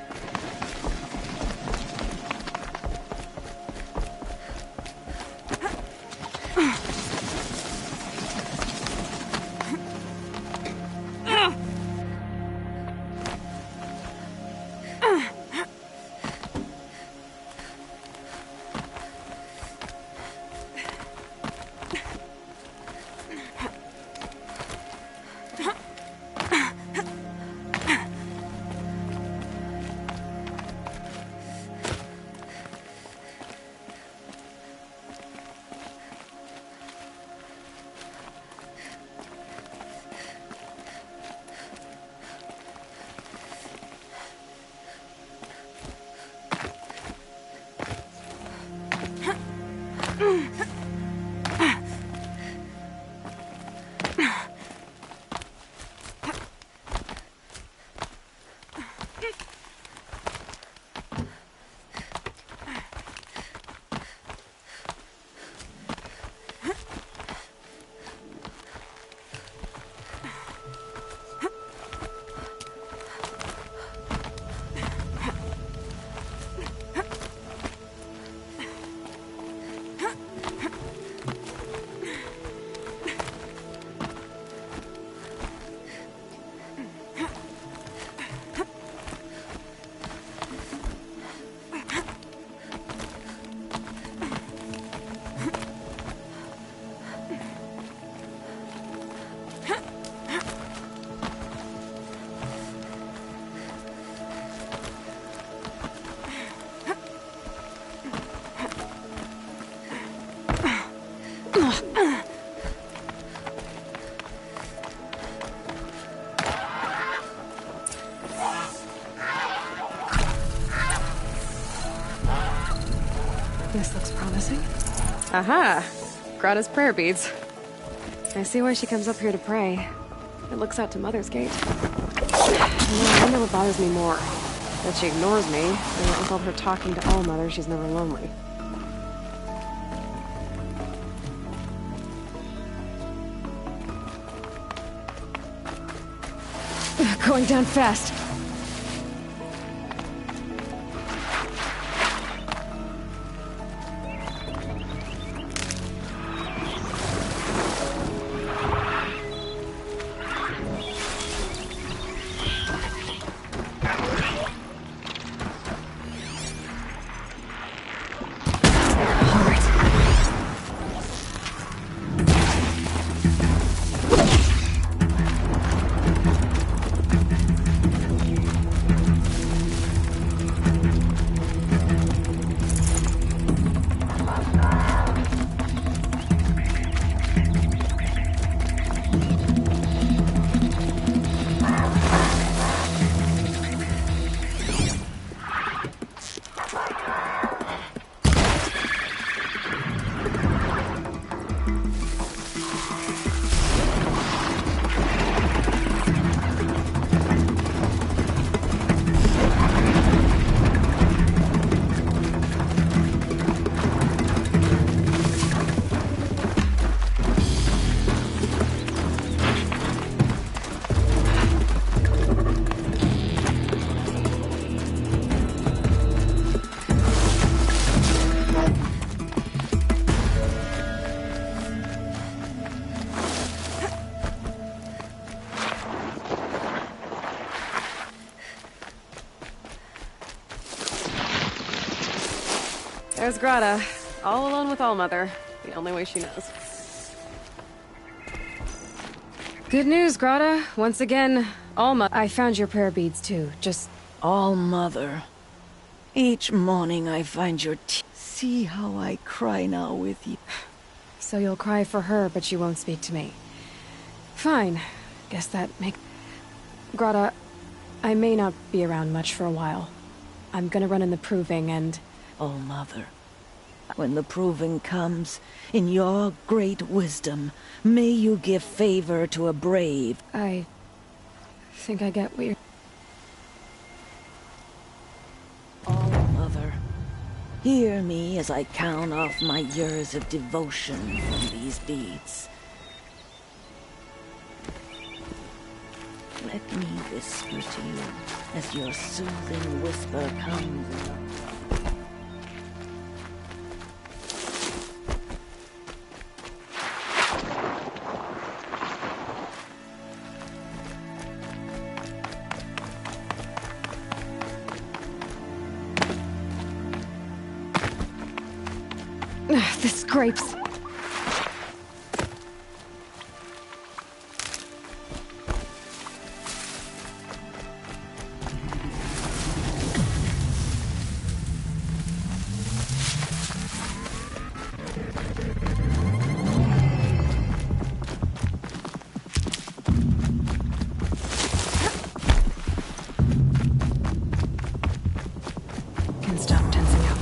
This looks promising. Aha! Grotto's prayer beads. I see why she comes up here to pray. It looks out to Mother's Gate. I wonder what bothers me more. That she ignores me, and that with all her talking to All Mother, she's never lonely. Going down fast. there's Grata, all alone with Allmother, the only way she knows. Good news, Grata. Once again, Allmother. I found your prayer beads too. Just All-Mother. Each morning I find your tears. See how I cry now with you. so you'll cry for her, but you won't speak to me. Fine. Guess that makes... Grata, I may not be around much for a while. I'm gonna run in the proving and... Oh, Mother. When the proving comes, in your great wisdom, may you give favor to a brave. I think I get what you're... Oh, Mother. Hear me as I count off my years of devotion from these beads. Let me whisper to you as your soothing whisper comes. The scrapes. Can stop tensing up.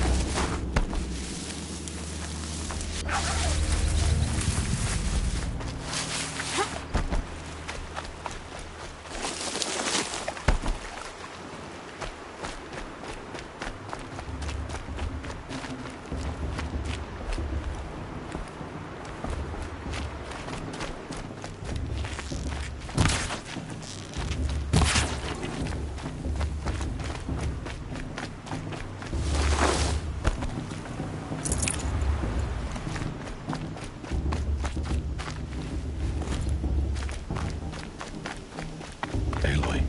Aloy.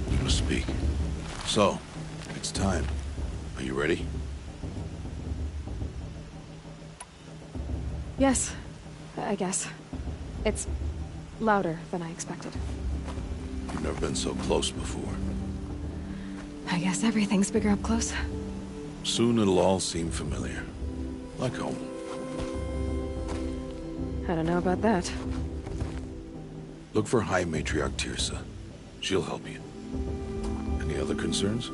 You must speak. So, it's time. Are you ready? Yes, I guess. It's louder than I expected. You've never been so close before. I guess everything's bigger up close. Soon it'll all seem familiar. Like home. I don't know about that. Look for High Matriarch Tirsa. She'll help you. Any other concerns?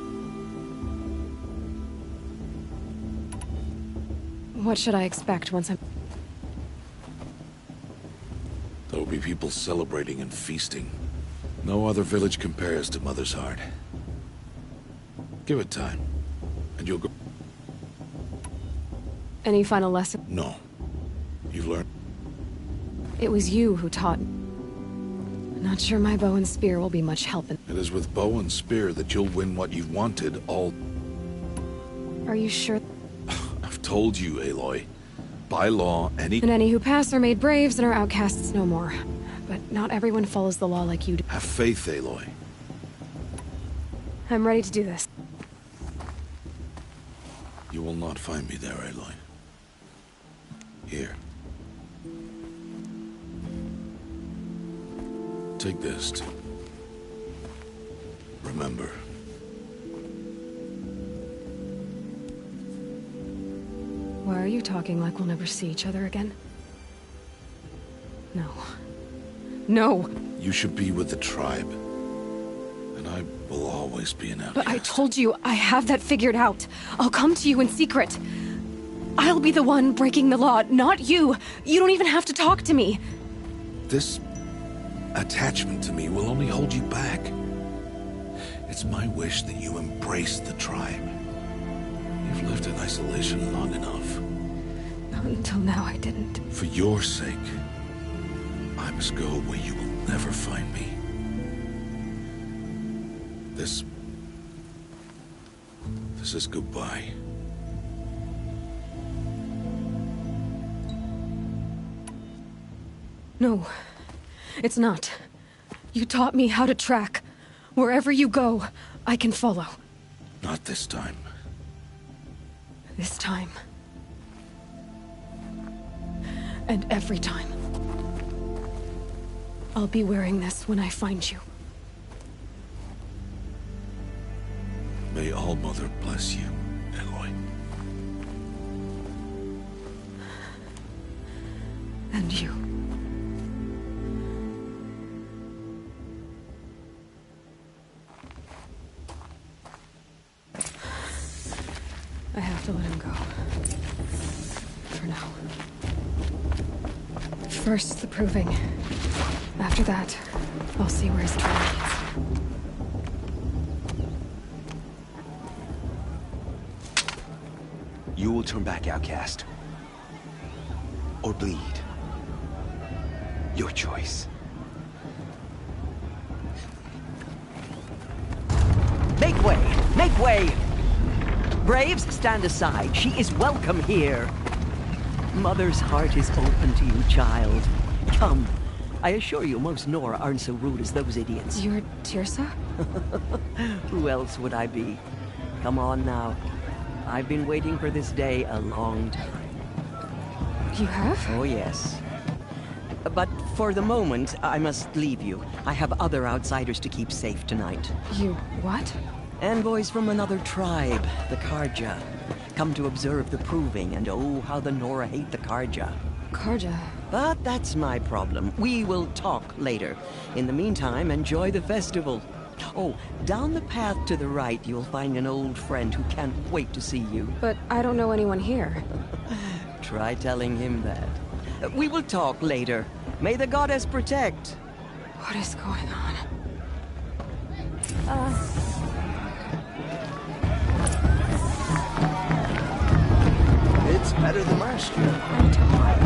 What should I expect once I'm... There'll be people celebrating and feasting. No other village compares to Mother's Heart. Give it time, and you'll go... Any final lesson? No. You've learned... It was you who taught me. Not sure my bow and spear will be much help in... It is with bow and spear that you'll win what you've wanted all... Are you sure? I've told you, Aloy. By law, any... And any who pass are made braves and are outcasts no more. But not everyone follows the law like you do. Have faith, Aloy. I'm ready to do this. You will not find me there, Aloy. Here. Take this to... remember. Why are you talking like we'll never see each other again? No. No! You should be with the tribe. And I will always be an outcast. But I told you, I have that figured out. I'll come to you in secret. I'll be the one breaking the law, not you. You don't even have to talk to me. This attachment to me will only hold you back. It's my wish that you embrace the tribe. You've lived in isolation long enough. Not until now I didn't. For your sake, I must go where you will never find me. This is goodbye. No, it's not. You taught me how to track. Wherever you go, I can follow. Not this time. This time. And every time. I'll be wearing this when I find you. May All-Mother bless you, Aloy. And you. I have to let him go. For now. First, the proving. After that, I'll see where his care leads. You will turn back, outcast. Or bleed. Your choice. Make way! Make way! Braves, stand aside. She is welcome here. Mother's heart is open to you, child. Come. I assure you, most Nora aren't so rude as those idiots. You're Tirsa? Who else would I be? Come on now. I've been waiting for this day a long time. You have? Oh, yes. But for the moment, I must leave you. I have other outsiders to keep safe tonight. You what? Envoys from another tribe, the Karja. Come to observe the proving, and oh, how the Nora hate the Karja. Karja? But that's my problem. We will talk later. In the meantime, enjoy the festival. Oh, down the path to the right, you'll find an old friend who can't wait to see you. But I don't know anyone here. Try telling him that. We will talk later. May the goddess protect. What is going on? It's better than last year. I'm tired.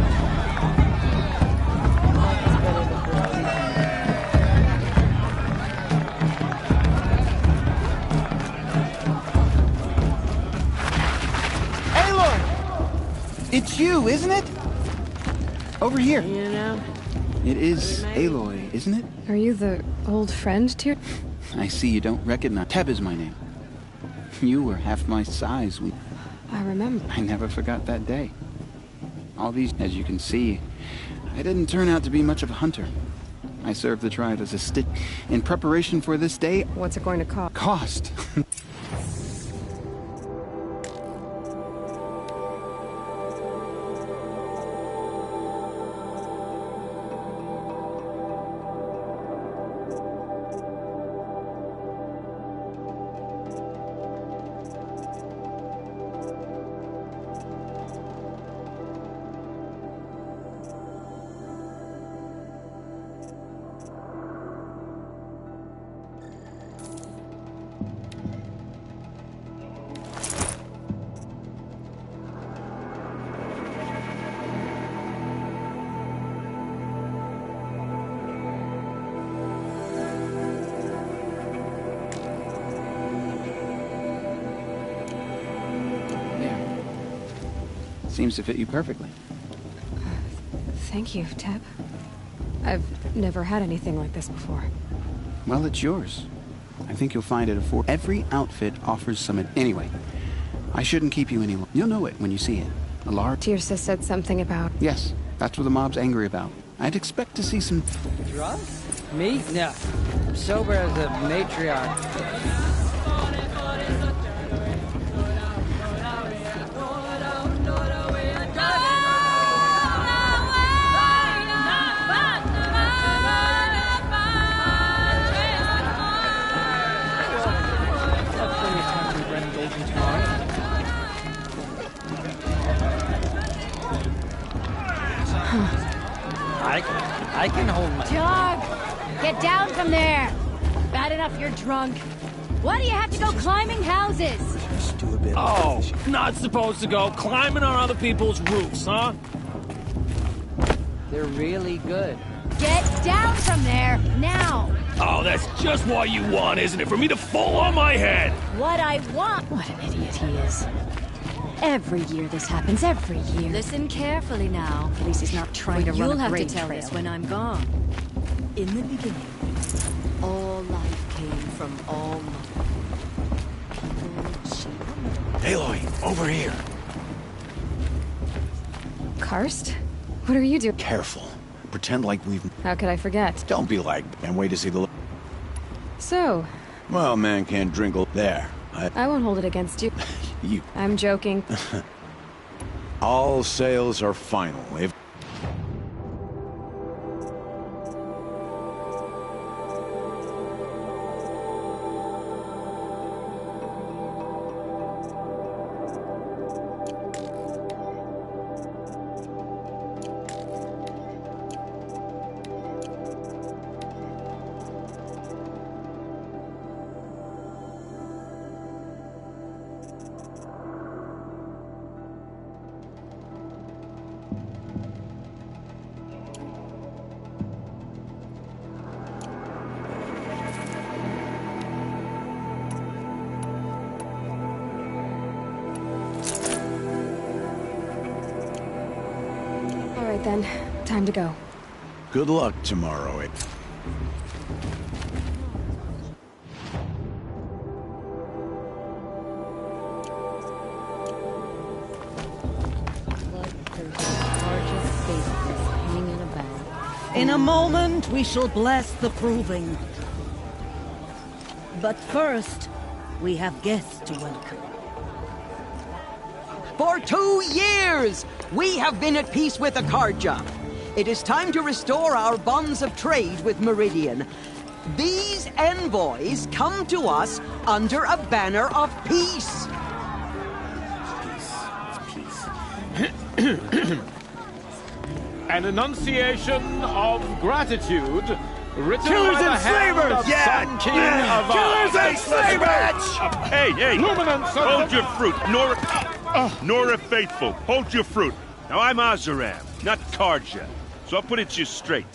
Aloy! It's you, isn't it? Over here. You know? It is Aloy, isn't it? Are you the old friend, Tyr? I see you don't recognize. Teb is my name. You were half my size. I remember. I never forgot that day. All these, as you can see, I didn't turn out to be much of a hunter. I served the tribe as a stitch in preparation for this day. What's it going to cost? Cost. Seems to fit you perfectly. Thank you, Teb. I've never had anything like this before. Well, it's yours. I think you'll find it affordable. Every outfit offers some. Anyway, I shouldn't keep you any longer. You'll know it when you see it. A large. Tirsa said something about. Yes, that's what the mob's angry about. I'd expect to see some. Drunk? Me? No. I'm sober as a matriarch. I can hold my... Dog! Get down from there! Bad enough you're drunk. Why do you have to go climbing houses? Just do a bit. Oh, not supposed to go climbing on other people's roofs, huh? They're really good. Get down from there, now! Oh, that's just what you want, isn't it? For me to fall on my head! What I want! What an idiot he is. Every year this happens, every year. Listen carefully now. At least he's not trying to run a You'll have to grain tell trail. this when I'm gone. In the beginning, all life came from all mother. People, sheep. Aloy, over here. Karst? What are you doing? Careful. Pretend like we've... How could I forget? Don't be like... And wait to see the... So... Well, man can't drink... There. I won't hold it against you. You... I'm joking. All sales are final. If... Then, time to go. Good luck tomorrow, eh? In a moment, we shall bless the proving. But first, we have guests to welcome. For 2 years, we have been at peace with Akarja. It is time to restore our bonds of trade with Meridian. These envoys come to us under a banner of peace. An enunciation of gratitude written Killers by the and hand slavers! of Sun King of Killers and slavers! Hey, hey! Luminance Hold your fruit, Nora Faithful, hold your fruit. Now, I'm Azaram, not Karja, so I'll put it to you straight.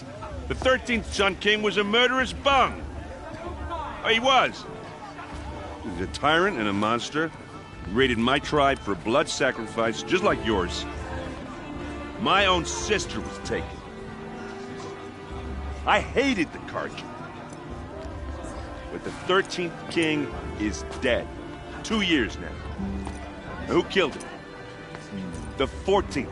The 13th Sun King was a murderous bung. Oh, he was. He was a tyrant and a monster. He raided my tribe for blood sacrifice, just like yours. My own sister was taken. I hated the Karja. But the 13th King is dead. 2 years now. Who killed him? The 14th.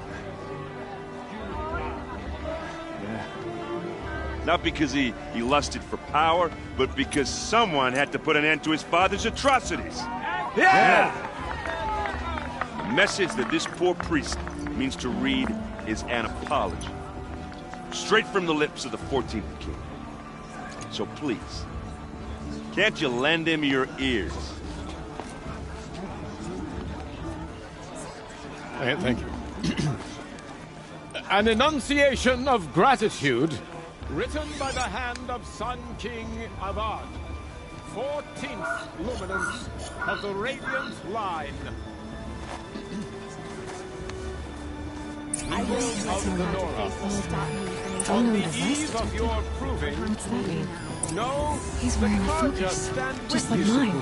Not because he lusted for power, but because someone had to put an end to his father's atrocities. Yeah! The message that this poor priest means to read is an apology. Straight from the lips of the 14th King. So please, can't you lend him your ears? Thank you. An enunciation of gratitude written by the hand of Sun King Avad, 14th luminance of the Radiant Line. Unknown The eve of your proving. What's that mean? No, he's wearing a focus, just like mine.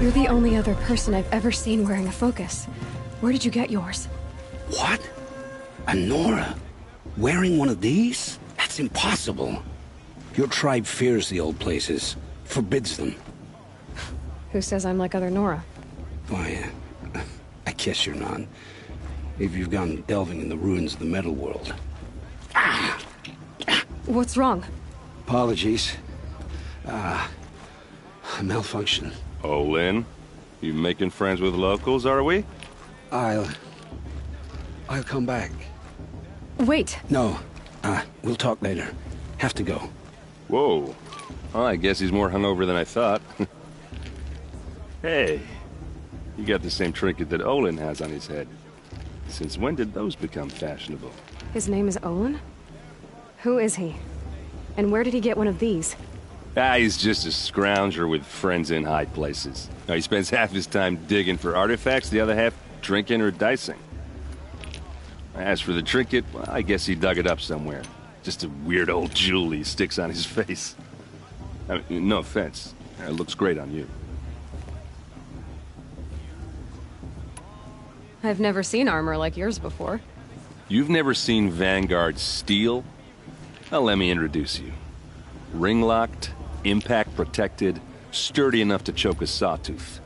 You're the only other person I've ever seen wearing a focus. Where did you get yours? What? A Nora? Wearing one of these? That's impossible. Your tribe fears the old places, forbids them. Who says I'm like other Nora? Why, I guess you're not. If you've gone delving in the ruins of the metal world. What's wrong? Apologies. A malfunction. Oh, Lynn? You making friends with locals, are we? I'll come back. Wait. No. We'll talk later. Have to go. Whoa. Well, I guess he's more hungover than I thought. Hey. You got the same trinket that Olin has on his head. Since when did those become fashionable? His name is Olin? Who is he? And where did he get one of these? He's just a scrounger with friends in high places. Now, he spends half his time digging for artifacts, the other half drinking or dicing. As for the trinket, well, I guess he dug it up somewhere. Just a weird old jewel he sticks on his face. I mean, no offense. It looks great on you. I've never seen armor like yours before. You've never seen Vanguard steel? Well, let me introduce you. Ring-locked, impact-protected, sturdy enough to choke a sawtooth.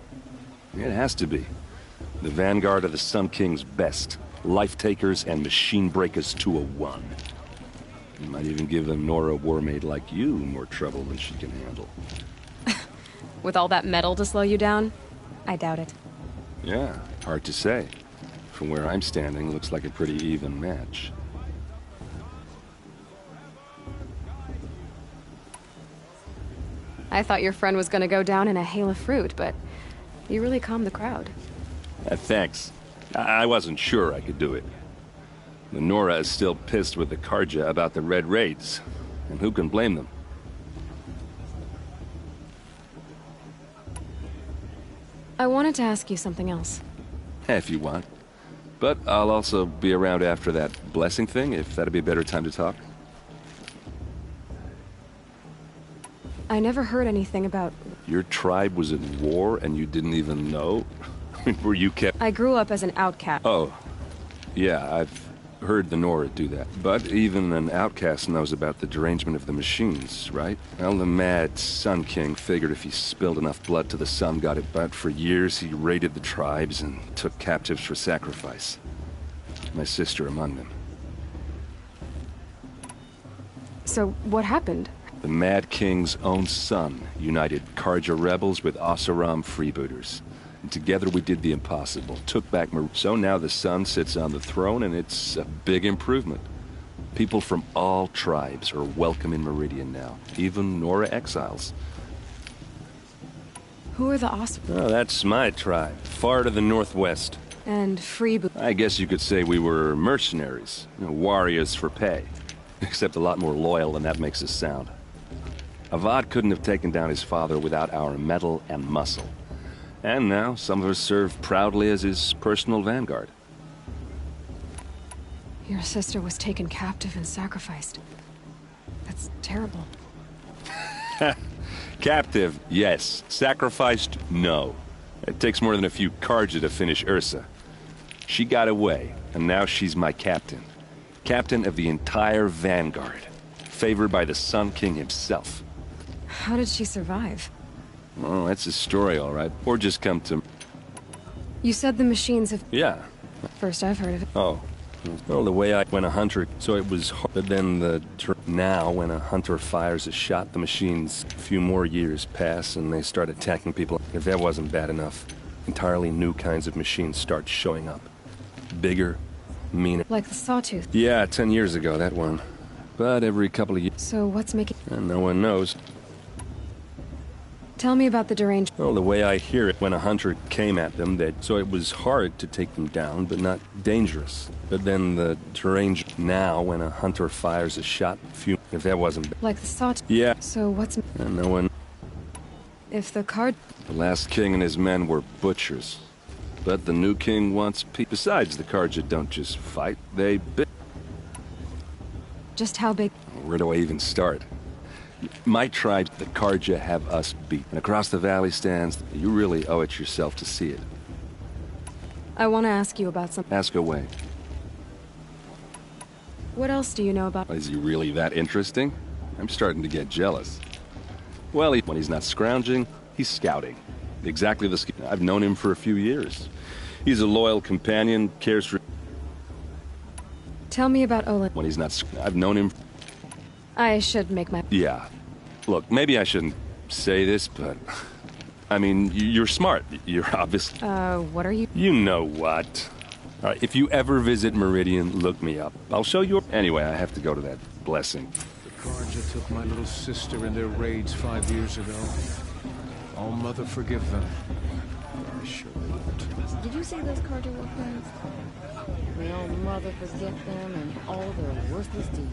It has to be. The Vanguard of the Sun King's best. Life takers and machine breakers to a one. You might even give a Nora warmaid like you more trouble than she can handle. With all that metal to slow you down? I doubt it. Yeah, hard to say. From where I'm standing, looks like a pretty even match. I thought your friend was gonna go down in a hail of fruit, but you really calmed the crowd. Thanks. I wasn't sure I could do it. The Nora is still pissed with the Karja about the Red Raids, and who can blame them? I wanted to ask you something else. If you want. But I'll also be around after that blessing thing, if that'd be a better time to talk. I never heard anything about... Your tribe was at war and you didn't even know? I mean, were you kept... I grew up as an outcast. Oh. Yeah, I've heard the Nora do that. But even an outcast knows about the derangement of the machines, right? Well, the mad Sun King figured if he spilled enough blood to the sun god it, but for years he raided the tribes and took captives for sacrifice. My sister among them. So, what happened? The Mad King's own son united Karja rebels with Oseram freebooters. And together we did the impossible, took back So now the son sits on the throne, and it's a big improvement. People from all tribes are welcome in Meridian now, even Nora exiles. Who are the Os... Oh, that's my tribe, far to the northwest. And freeboot... I guess you could say we were mercenaries, warriors for pay. Except a lot more loyal than that makes us sound. Avad couldn't have taken down his father without our metal and muscle. And now, some of us serve proudly as his personal vanguard. Your sister was taken captive and sacrificed. That's terrible. Captive, yes. Sacrificed, no. It takes more than a few Karja to finish Ursa. She got away, and now she's my captain. Captain of the entire vanguard. Favored by the Sun King himself. How did she survive? Oh, that's a story, all right. Or just come to... You said the machines have... Yeah. First I've heard of it. Oh. Well, the way when a hunter... So it was... But then the... Now, when a hunter fires a shot, the machines... A few more years pass, and they start attacking people. If that wasn't bad enough, entirely new kinds of machines start showing up. Bigger, meaner... Like the Sawtooth. Yeah, 10 years ago, that one. But every couple of years... So what's making... And no one knows. Tell me about the deranged... Well, the way I hear it, when a hunter came at them, so it was hard to take them down, but not dangerous. But then the deranged... Now, when a hunter fires a shot, if that wasn't... Like the Sawtooth? Yeah. So what's... And no one... If the card... The last king and his men were butchers. But the new king wants peace. Besides, the Karja don't just fight, they... Just how big... Where do I even start? My tribe, the Karja, have us beat. And across the valley stands, you really owe it yourself to see it. I want to ask you about something. Ask away. What else do you know about... Is he really that interesting? I'm starting to get jealous. Well, when he's not scrounging, he's scouting. Exactly the... I've known him for a few years. He's a loyal companion, cares for... Tell me about Olin. When he's not... I've known him... I should make my... Yeah. Look, maybe I shouldn't say this, but... I mean, you're smart. You're obvious... what are you... You know what. All right, if you ever visit Meridian, look me up. I'll show you... Anyway, I have to go to that blessing. The Karja took my little sister in their raids 5 years ago. All Mother forgive them. I sure won't. Did you see those Karja war plans? May all Mother forget them and all their worthless deeds.